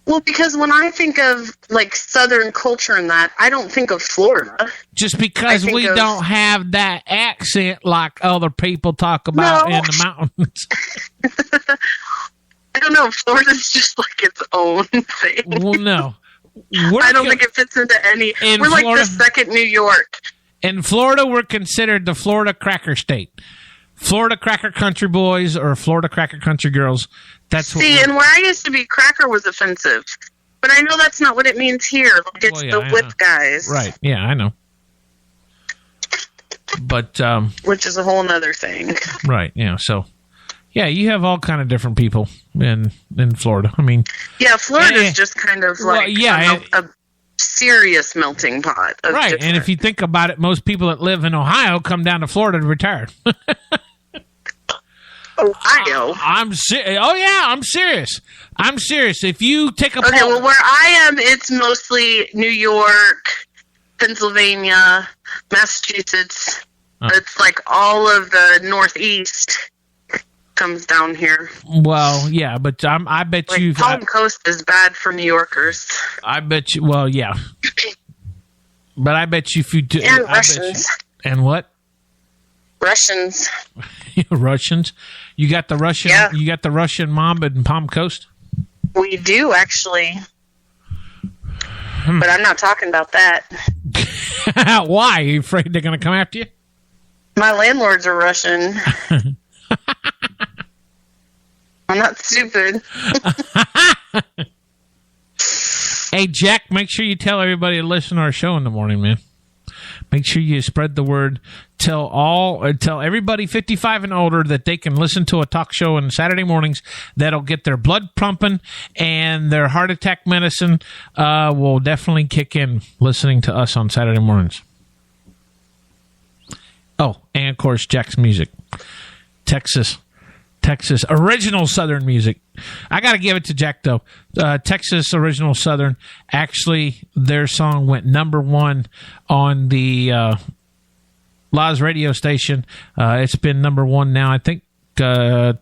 Well, because when I think of, like, southern culture and that, I don't think of Florida. Just because think we of- don't have that accent like other people talk about No. in the mountains. I don't know. Florida's just like its own thing. Well, no. I don't think it fits into any. In We're like Florida- the second New York. In Florida, we're considered the Florida Cracker State. Florida Cracker Country Boys or Florida Cracker Country Girls. That's what. See, and where I used to be, cracker was offensive. But I know that's not what it means here. Like, it's Well, yeah, the I whip know. guys. Right. Yeah, I know. But Which is a whole nother thing. right. Yeah. So. Yeah, you have all kind of different people in Florida. I mean, Yeah, Florida's Eh, just kind of well, like yeah, a serious melting pot. Of right. And different- if you think about it, most people that live in Ohio come down to Florida to retire. Ohio. I'm Oh yeah, I'm serious. I'm serious. If you take a Okay, poll- well, where I am, it's mostly New York, Pennsylvania, Massachusetts. Oh. It's like all of the Northeast comes down here. well, yeah, but I bet Like, you. Palm Coast is bad for New Yorkers. I bet you. Well, yeah, but I bet you if you do. And I bet you- Russians. and what? Russians. Russians. You got the Russian. Yeah. You got the Russian mob in Palm Coast. We do, actually. But I'm not talking about that. Why? Are you afraid they're going to come after you? My landlords are Russian. I'm not stupid. Hey, Jack, make sure you tell everybody to listen to our show in the morning, man. Make sure you spread the word. Tell everybody 55 and older that they can listen to a talk show on Saturday mornings that'll get their blood pumping and their heart attack medicine will definitely kick in listening to us on Saturday mornings. Oh, and of course, Jack's music. Texas original Southern music. I got to give it to Jack, though. Texas original Southern. Actually, their song went number 1 on the Laws radio station. It's been number 1 now, I think, 2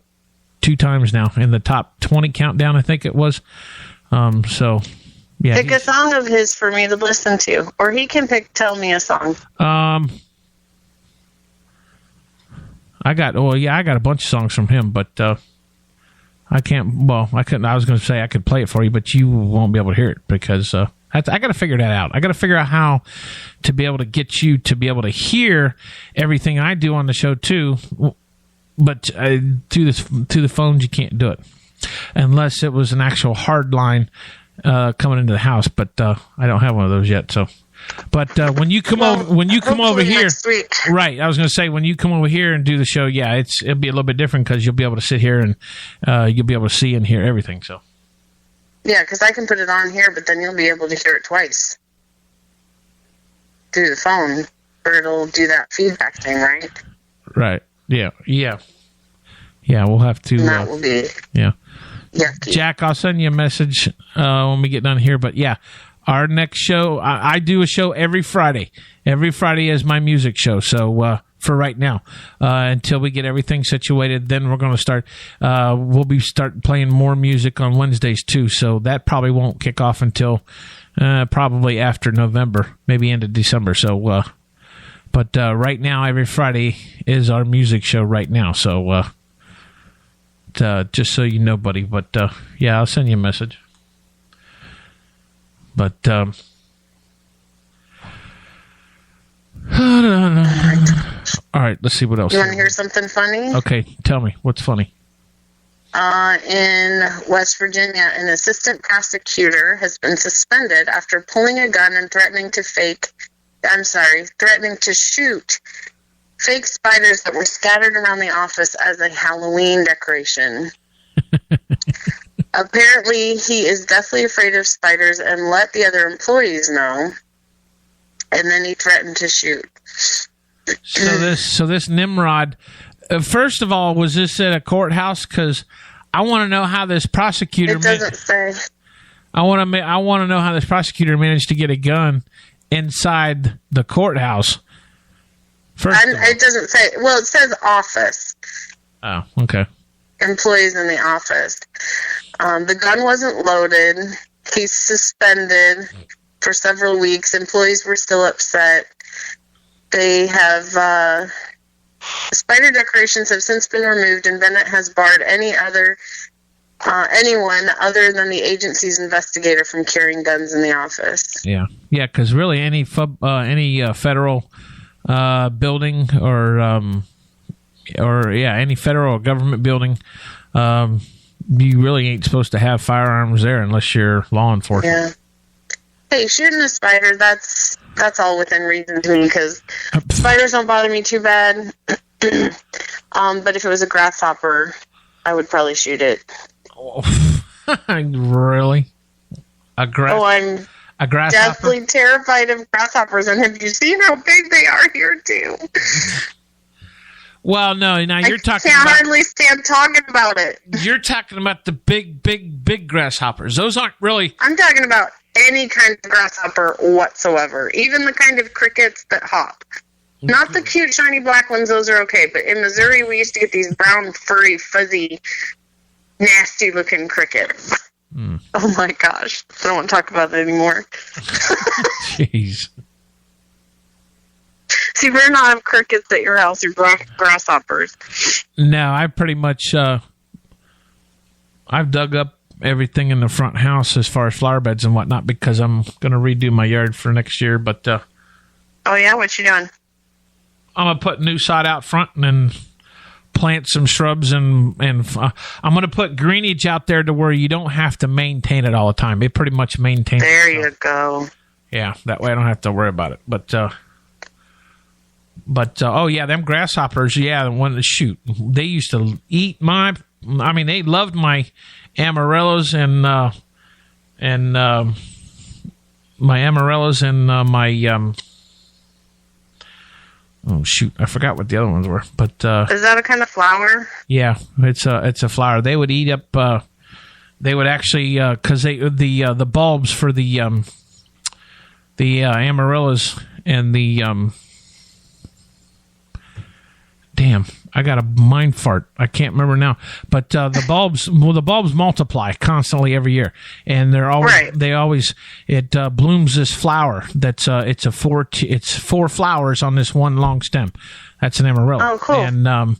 times now in the top 20 countdown, I think it was. So, yeah. Pick a song of his for me to listen to. Or he can tell me a song. I got a bunch of songs from him, but I couldn't. I was going to say I could play it for you, but you won't be able to hear it because I got to figure that out. I got to figure out how to be able to get you to be able to hear everything I do on the show too. But through the phones, you can't do it unless it was an actual hard line coming into the house. But I don't have one of those yet, so. But when you come over here, next week. Right? I was going to say when you come over here and do the show, yeah, it'll be a little bit different because you'll be able to sit here and you'll be able to see and hear everything. So, yeah, because I can put it on here, but then you'll be able to hear it twice through the phone, or it'll do that feedback thing, right? Right. Yeah. We'll have to. And that will be. Yeah. Yucky. Jack, I'll send you a message when we get done here. But yeah. Our next show, I do a show every Friday. Every Friday is my music show. So for right now, until we get everything situated, then we're going to start. We'll be start playing more music on Wednesdays too. So that probably won't kick off until probably after November, maybe into December. So, but right now, every Friday is our music show right now. So just so you know, buddy. But yeah, I'll send you a message. But, all right, let's see what else. You want to hear something funny? Okay, tell me. What's funny? In West Virginia, an assistant prosecutor has been suspended after pulling a gun and threatening to shoot fake spiders that were scattered around the office as a Halloween decoration. Apparently, he is deathly afraid of spiders and let the other employees know. And then he threatened to shoot. So this Nimrod, first of all, was this at a courthouse? Because I want to know how this prosecutor. It doesn't say. I want to know how this prosecutor managed to get a gun inside the courthouse. It doesn't say. Well, it says office. Oh, okay. Employees in the office. The gun wasn't loaded. He's suspended for several weeks. Employees were still upset. They have spider decorations have since been removed, and Bennett has barred anyone other than the agency's investigator from carrying guns in the office. Yeah, because really any federal building or any federal government building, you really ain't supposed to have firearms there unless you're law enforcement. Yeah. Hey, shooting a spider, that's all within reason to me because spiders don't bother me too bad. But if it was a grasshopper, I would probably shoot it. Really? I'm grasshopper? deathly terrified of grasshoppers. And have you seen how big they are here, too? Well, no, now you're talking about... I about... can't hardly stand talking about it. You're talking about the big grasshoppers. Those aren't really... I'm talking about any kind of grasshopper whatsoever. Even the kind of crickets that hop. Not the cute, shiny black ones. Those are okay. But in Missouri, we used to get these brown, furry, fuzzy, nasty-looking crickets. Mm. Oh, my gosh. I don't want to talk about it anymore. Jeez. See, we're not have crickets at your house or grasshoppers. No, I pretty much... I've dug up everything in the front house as far as flower beds and whatnot because I'm going to redo my yard for next year. But oh, yeah? What you doing? I'm going to put new sod out front and then plant some shrubs and I'm going to put greenage out there to where you don't have to maintain it all the time. It pretty much maintains There itself. You go. Yeah, that way I don't have to worry about it. But oh yeah, them grasshoppers, yeah, the one that shoot. They used to eat they loved my amarellas and my Oh shoot, I forgot what the other ones were. But Is that a kind of flower? yeah, it's a flower. They would eat up. They would actually because the bulbs for the amaryllis and the damn, I got a mind fart. I can't remember now. But the bulbs multiply constantly every year, and it blooms this flower that's it's four flowers on this one long stem. That's an amarillo. Oh, cool. And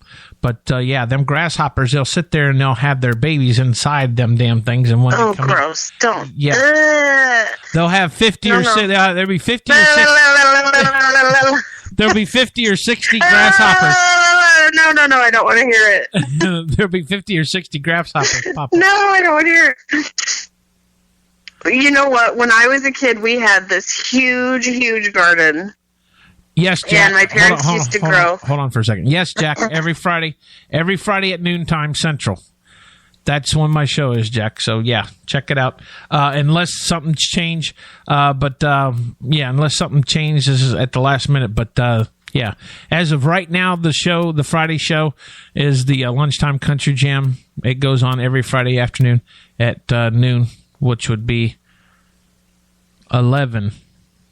yeah, them grasshoppers, they'll sit there and they'll have their babies inside them damn things, and when they come gross! Don't. yeah, Ugh. they'll have 50 or so. There'll be 50 or 60. There'll be 50 or 60 grasshoppers. No, I don't want to hear it. There'll be 50 or 60 grasshoppers pop up. No, I don't want to hear it. You know what? When I was a kid, we had this huge garden. Yes, Jack. And my parents used to grow. Hold on for a second. Yes, Jack. Every Friday at noontime Central. That's when my show is, Jack. So yeah, check it out. Unless something's changed, unless something changes at the last minute. But yeah, as of right now, the Friday show is the Lunchtime Country Jam. It goes on every Friday afternoon at noon, which would be 11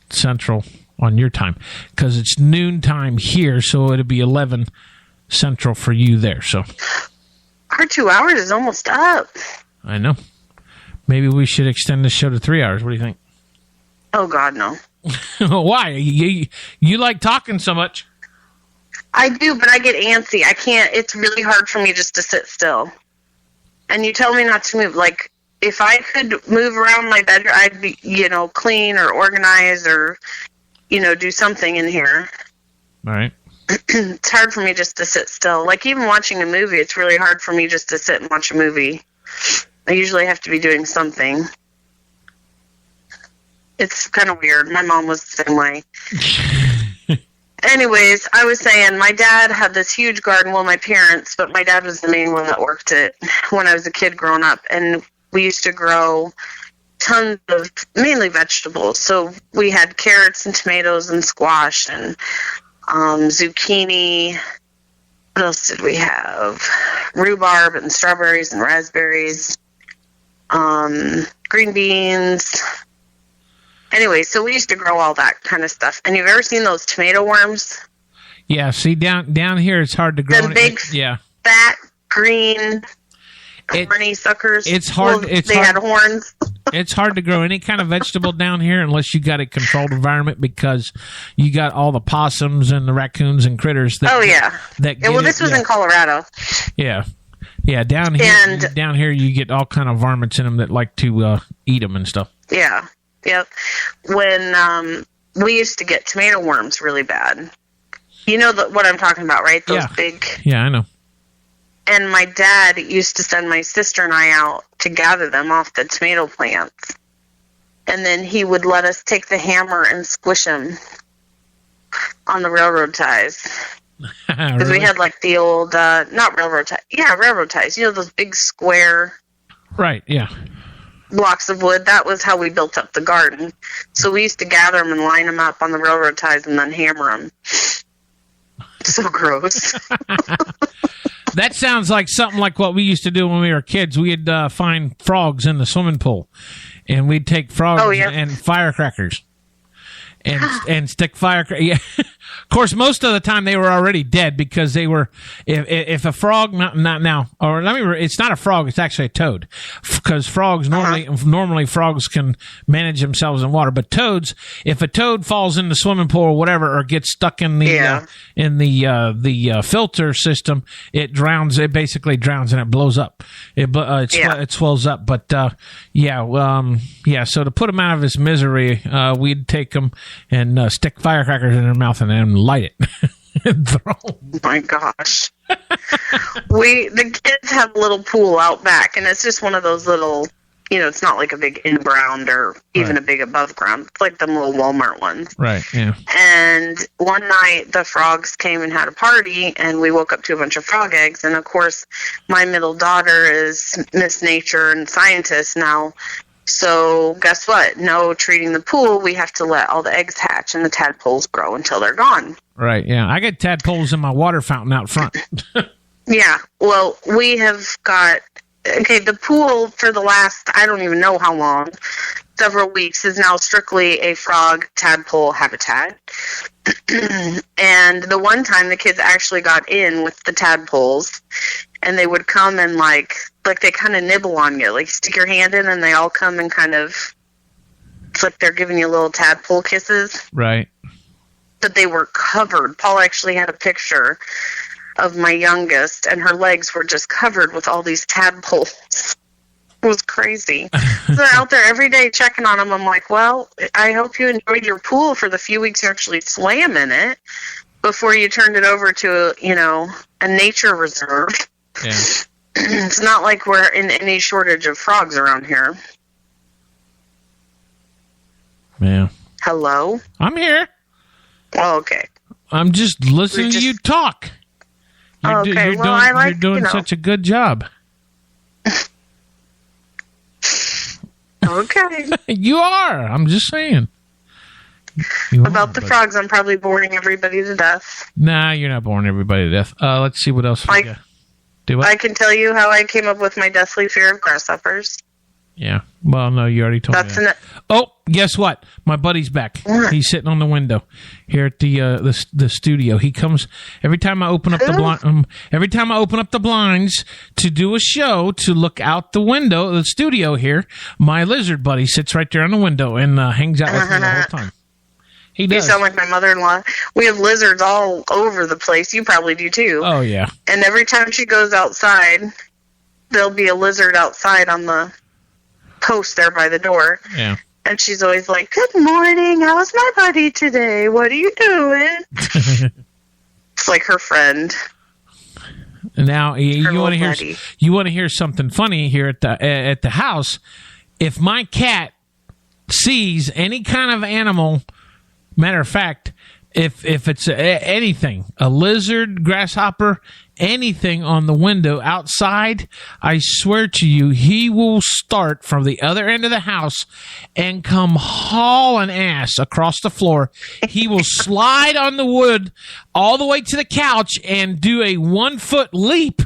Central on your time, because it's noontime here, so it'll be 11 Central for you there. So our 2 hours is almost up. I know. Maybe we should extend the show to 3 hours. What do you think? Oh God, no. Why? You like talking so much? I do, but I get antsy. I can't. It's really hard for me just to sit still. And you tell me not to move. Like, if I could move around my bedroom, I'd be, clean or organize or, do something in here. All right. It's hard for me just to sit still. Like, even watching a movie, it's really hard for me just to sit and watch a movie. I usually have to be doing something. It's kind of weird. My mom was the same way. Anyways, I was saying my dad had this huge garden. Well, my parents, but my dad was the main one that worked it when I was a kid growing up. And we used to grow tons of mainly vegetables. So we had carrots and tomatoes and squash and zucchini. What else did we have? Rhubarb and strawberries and raspberries. Green beans. Anyway, so we used to grow all that kind of stuff. And you've ever seen those tomato worms? Yeah, see, down here it's hard to grow. The big, fat, green, horny suckers. It's hard. Well, they had horns. It's hard to grow any kind of vegetable down here unless you got a controlled environment, because you got all the possums and the raccoons and critters. This was in Colorado. Yeah. Yeah, down here you get all kind of varmints in them that like to eat them and stuff. Yeah. Yep. When we used to get tomato worms really bad. You know what I'm talking about, right? Those big. Yeah, I know. And my dad used to send my sister and I out to gather them off the tomato plants. And then he would let us take the hammer and squish them on the railroad ties. Because we had like the old, not railroad ties. Yeah, railroad ties. You know, those big square. Right, yeah. Blocks of wood. That was how we built up the garden. So we used to gather them and line them up on the railroad ties and then hammer them. So gross. That sounds like something like what we used to do when we were kids. We'd find frogs in the swimming pool, and we'd take frogs and firecrackers and stick firecrackers. Yeah. Of course, most of the time they were already dead, because they were, if a frog, it's not a frog, it's actually a toad, because frogs normally frogs can manage themselves in water, but toads, if a toad falls in the swimming pool or whatever, or gets stuck in the filter system, it basically drowns and it blows up. It swells up. But so to put him out of his misery, we'd take him and stick firecrackers in their mouth and then light it and throw them. Oh my gosh. The kids have a little pool out back, and it's just one of those little, it's not like a big in-ground or even a big above ground. It's like them little Walmart ones. Right, yeah. And one night the frogs came and had a party, and we woke up to a bunch of frog eggs. And of course, my middle daughter is Miss Nature and scientist now. So guess what? No treating the pool. We have to let all the eggs hatch and the tadpoles grow until they're gone. Right, yeah. I get tadpoles in my water fountain out front. Yeah. Well, we have got, the pool for the last, I don't even know how long, several weeks, is now strictly a frog tadpole habitat. And the one time the kids actually got in with the tadpoles, and they would come and like they kind of nibble on you, like stick your hand in and they all come and kind of, it's like they're giving you little tadpole kisses. Right. But they were covered. Paul actually had a picture of my youngest, and her legs were just covered with all these tadpoles. It was crazy. So they're out there every day checking on them. I'm like, well, I hope you enjoyed your pool for the few weeks you actually swam in it before you turned it over to, a nature reserve. Yeah. It's not like we're in any shortage of frogs around here. Yeah. Hello? I'm here. Oh, okay. I'm just listening to you talk. You're doing such a good job. Okay. You are. I'm just saying. About the frogs, I'm probably boring everybody to death. Nah, you're not boring everybody to death. Let's see what else we got. Do what? I can tell you how I came up with my deathly fear of grasshoppers. Yeah. Well, no, you already told me that. Oh, guess what? My buddy's back. What? He's sitting on the window here at the studio. He comes every time I open up the blind. Every time I open up the blinds to do a show, to look out the window, the studio here. My lizard buddy sits right there on the window and hangs out with me the whole time. He does. You sound like my mother-in-law. We have lizards all over the place. You probably do too. Oh yeah. And every time she goes outside, there'll be a lizard outside on the post there by the door. Yeah. And she's always like, "Good morning. How's my buddy today? What are you doing?" It's like her friend. Now you want to hear something funny here at the house. If my cat sees any kind of animal, matter of fact, if it's anything, a lizard, grasshopper, anything on the window outside, I swear to you, he will start from the other end of the house and come hauling ass across the floor. He will slide on the wood all the way to the couch and do a 1-foot leap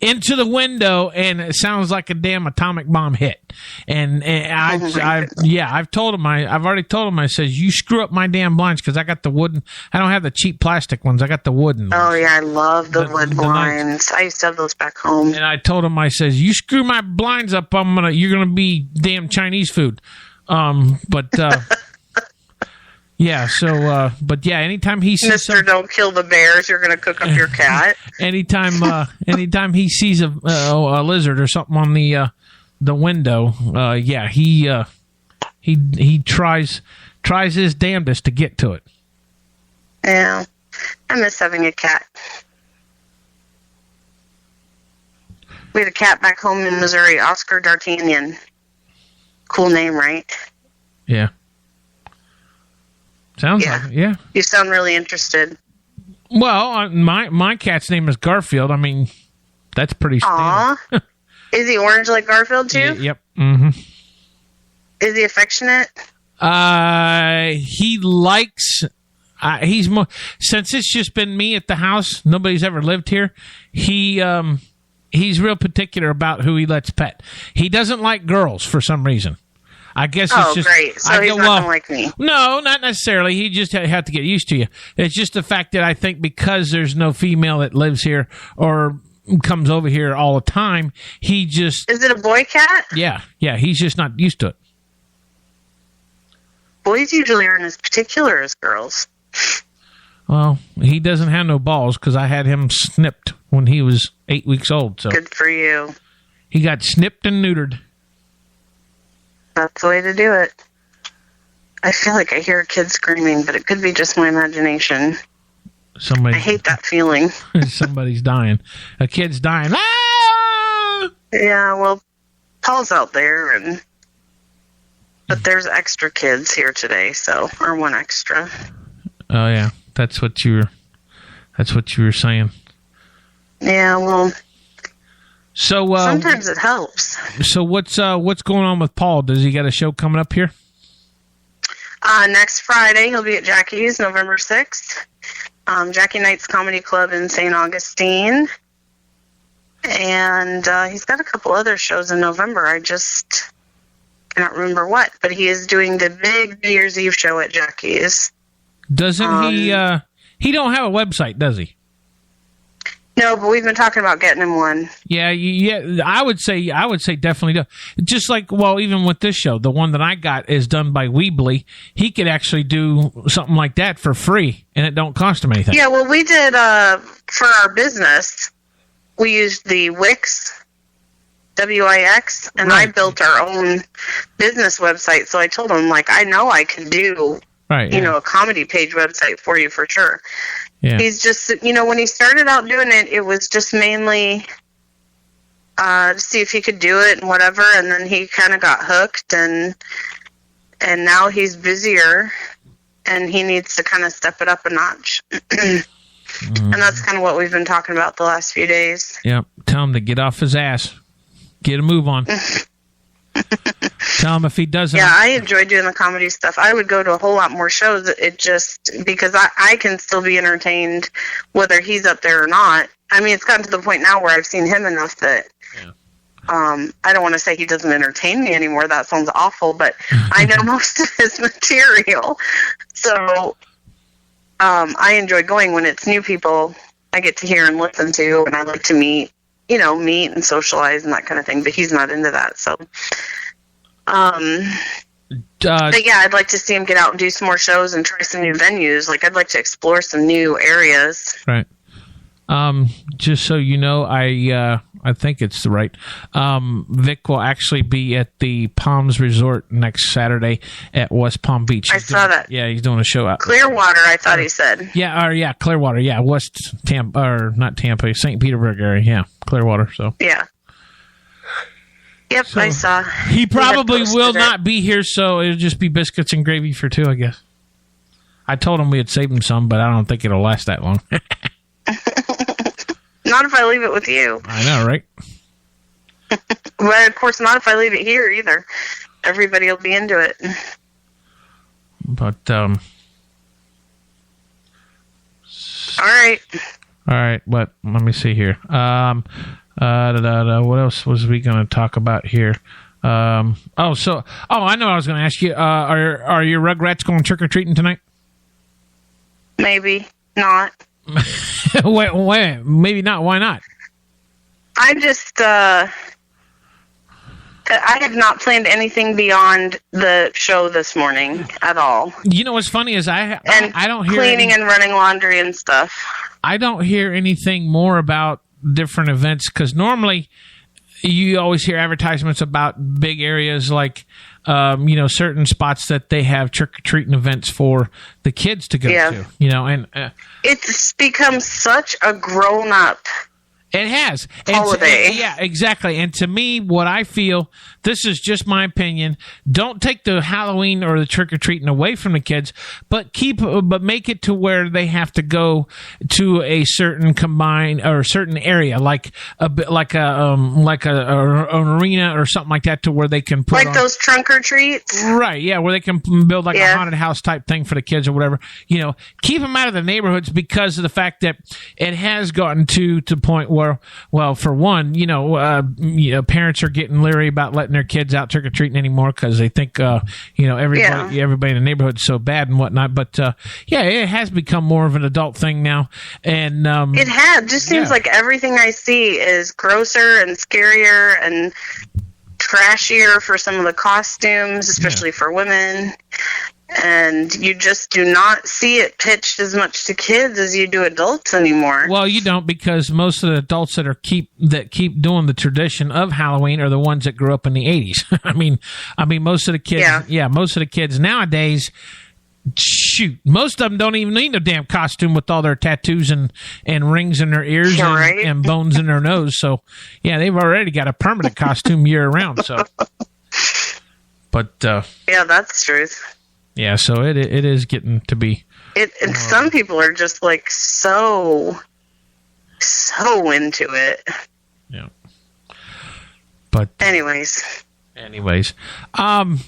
into the window, and it sounds like a damn atomic bomb hit. And I've told him, I've already told him, I says, you screw up my damn blinds, because I got the wooden, I don't have the cheap plastic ones, I got the wooden ones. Oh yeah, I love the wood blinds. I used to have those back home. And I told him, I says, you screw my blinds up, you're gonna be damn Chinese food. Yeah, so, but yeah, anytime he sees Mr. Don't kill the bears, you're going to cook up your cat. anytime he sees a lizard or something on the window, he tries his damnedest to get to it. Yeah, I miss having a cat. We had a cat back home in Missouri, Oscar D'Artagnan. Cool name, right? Yeah. Sounds like it, yeah. You sound really interested. Well, my cat's name is Garfield. I mean, that's pretty standard. Aww. Is he orange like Garfield, too? Yep. Mm-hmm. Is he affectionate? He likes... he's more... Since it's just been me at the house, nobody's ever lived here, he's real particular about who he lets pet. He doesn't like girls for some reason. I guess it's just... great. So he's not going to like me. No, not necessarily. He just have to get used to you. It's just the fact that I think because there's no female that lives here or comes over here all the time, he just... Is it a boy cat? Yeah, he's just not used to it. Boys usually aren't as particular as girls. Well, he doesn't have no balls because I had him snipped when he was 8 weeks old. So good for you. He got snipped and neutered. That's the way to do it. I feel like I hear a kid screaming, but it could be just my imagination. I hate that feeling. Somebody's dying. A kid's dying. Ah! Yeah, well, Paul's out there, but there's extra kids here today, or one extra. Oh yeah, that's what you were saying. Yeah, well, So sometimes it helps. So what's going on with Paul? Does he got a show coming up here? Next Friday, he'll be at Jackie's, November 6th. Jackie Knight's Comedy Club in St. Augustine. And he's got a couple other shows in November. I just cannot remember what. But he is doing the big New Year's Eve show at Jackie's. Doesn't he don't have a website, does he? No, but we've been talking about getting him one. Yeah. I would say definitely do. Just like, well, even with this show, the one that I got is done by Weebly. He could actually do something like that for free, and it don't cost him anything. Yeah, well, we did for our business. We used the Wix, WIX, and Right. I built our own business website. So I told him, like, I know I can do, Right. a comedy page website for you for sure. Yeah. He's just, when he started out doing it, it was just mainly to see if he could do it and whatever. And then he kind of got hooked, and now he's busier, and he needs to kind of step it up a notch. And that's kind of what we've been talking about the last few days. Yep. Tell him to get off his ass. Get a move on. Tell him if he doesn't. Yeah, I enjoy doing the comedy stuff. I would go to a whole lot more shows. It just because I can still be entertained whether he's up there or not. I mean, it's gotten to the point now where I've seen him enough that I don't want to say he doesn't entertain me anymore. That sounds awful, but I know most of his material. So I enjoy going when it's new people I get to hear and listen to, and I like to meet and socialize and that kind of thing. But he's not into that, so. But yeah, I'd like to see him get out and do some more shows and try some new venues. Like, I'd like to explore some new areas. Right. Just so you know, I think it's the right. Vic will actually be at the Palms Resort next Saturday at West Palm Beach. I saw that. Yeah, he's doing a show out. Clearwater, I thought he said. Yeah, Clearwater. Yeah, West Tampa, or not Tampa, St. Petersburg area. Yeah, Clearwater. So. Yeah. Yep, so I saw. He probably will not be here, so it'll just be biscuits and gravy for two, I guess. I told him we had saved him some, but I don't think it'll last that long. Not if I leave it with you. I know, right? But of course, not if I leave it here either. Everybody will be into it. But all right. But let me see here. What else was we going to talk about here? I know what I was going to ask you. Are your Rugrats going trick or treating tonight? Maybe not. wait, maybe not. Why not? I just I have not planned anything beyond the show this morning at all. You know what's funny is I don't hear cleaning and running laundry and stuff. I don't hear anything more about different events, because normally you always hear advertisements about big areas like certain spots that they have trick-or-treating events for the kids to go to, and it's become such a grown-up it has. Holiday. Yeah, exactly. And to me, what I feel, this is just my opinion, don't take the Halloween or the trick-or-treating away from the kids, but make it to where they have to go to a certain certain area, like an arena or something like that, to where they can put those trunk or treats. Right, yeah, where they can build a haunted house type thing for the kids or whatever. Keep them out of the neighborhoods, because of the fact that it has gotten to the point where, well, for one, parents are getting leery about letting their kids out trick or treating anymore, because they think, everybody in the neighborhood is so bad and whatnot. But it has become more of an adult thing now, and it has. Just seems like everything I see is grosser and scarier and trashier for some of the costumes, especially for women. And you just do not see it pitched as much to kids as you do adults anymore. Well, you don't, because most of the adults that keep doing the tradition of Halloween are the ones that grew up in the 80s. I mean, most of the kids, most of the kids nowadays, shoot, most of them don't even need a damn costume with all their tattoos and rings in their ears and bones in their nose. So, yeah, they've already got a permanent costume year round. So, but yeah, that's the truth. Yeah, so it is getting to be. And some people are just like so into it. Yeah. But anyways, you got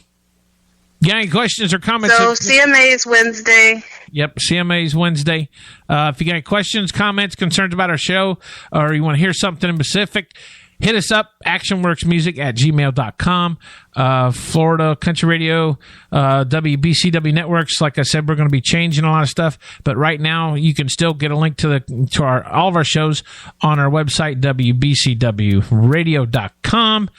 any questions or comments? So CMA's Wednesday. Yep, CMA's Wednesday. If you got any questions, comments, concerns about our show, or you want to hear something in specific, hit us up, actionworksmusic@gmail.com. Florida Country Radio, WBCW Networks. Like I said, we're going to be changing a lot of stuff, but right now you can still get a link to all of our shows on our website, WBCWradio.com.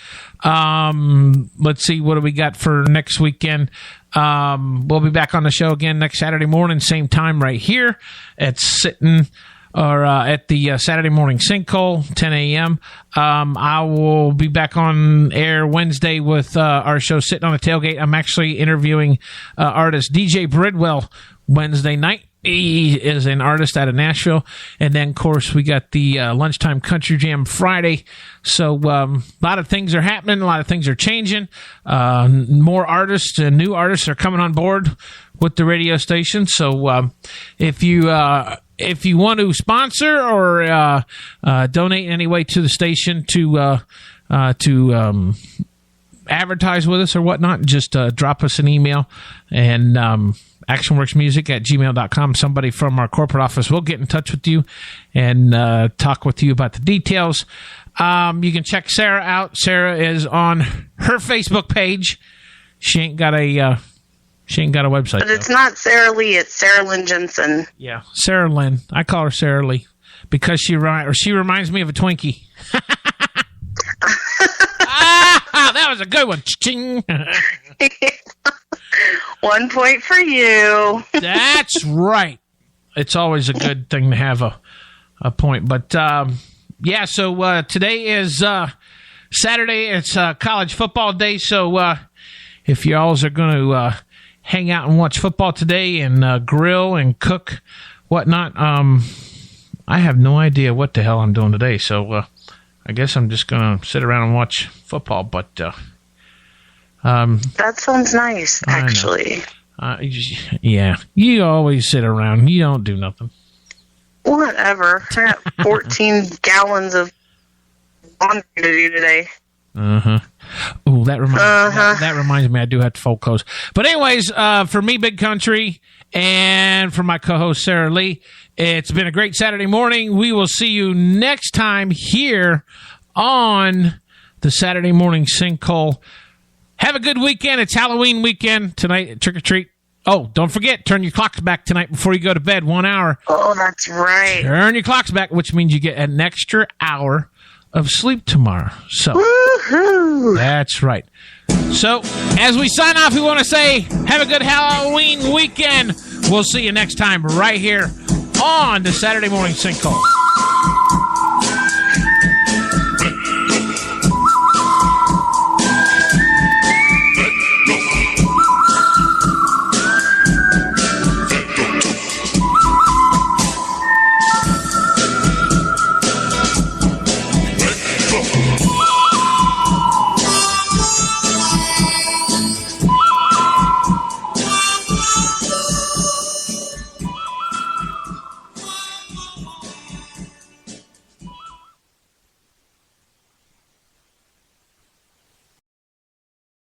Let's see, what do we got for next weekend? We'll be back on the show again next Saturday morning, same time right here at the Saturday morning Sinkhole, 10 a.m. I will be back on air Wednesday with our show Sitting on the Tailgate. I'm actually interviewing artist DJ Bridwell Wednesday night. He is an artist out of Nashville. And then, of course, we got the Lunchtime Country Jam Friday. So a lot of things are happening. A lot of things are changing. More artists and new artists are coming on board with the radio station. So if you want to sponsor or donate in any way to the station to advertise with us or whatnot, just drop us an email and actionworksmusic@gmail.com. Somebody from our corporate office will get in touch with you and talk with you about the details. You can check Sarah out. Sarah is on her Facebook page. She ain't got a website. But it's not Sarah Lee, it's Sarah Lynn Jensen. Yeah, Sarah Lynn. I call her Sarah Lee because she reminds me of a Twinkie. That was a good one. Ching. 1 point for you. That's right. It's always a good thing to have a point. But, so today is Saturday. It's college football day. So if y'all are going to hang out and watch football today and grill and cook, whatnot, I have no idea what the hell I'm doing today. So I guess I'm just going to sit around and watch football. But that sounds nice, actually. Yeah, you always sit around. You don't do nothing. Whatever. I got 14 gallons of laundry to do today. Oh, that reminds me. I do have to fold clothes. But anyways, for me, Big Country, and for my co-host Sarah Lee, it's been a great Saturday morning. We will see you next time here on the Saturday Morning Sinkhole. Have a good weekend. It's Halloween weekend tonight. Trick or treat. Oh, don't forget, turn your clocks back tonight before you go to bed. 1 hour. Oh, that's right. Turn your clocks back, which means you get an extra hour of sleep tomorrow. So, woohoo! That's right. So, as we sign off, we want to say, have a good Halloween weekend. We'll see you next time right here on the Saturday Morning Sinkhole.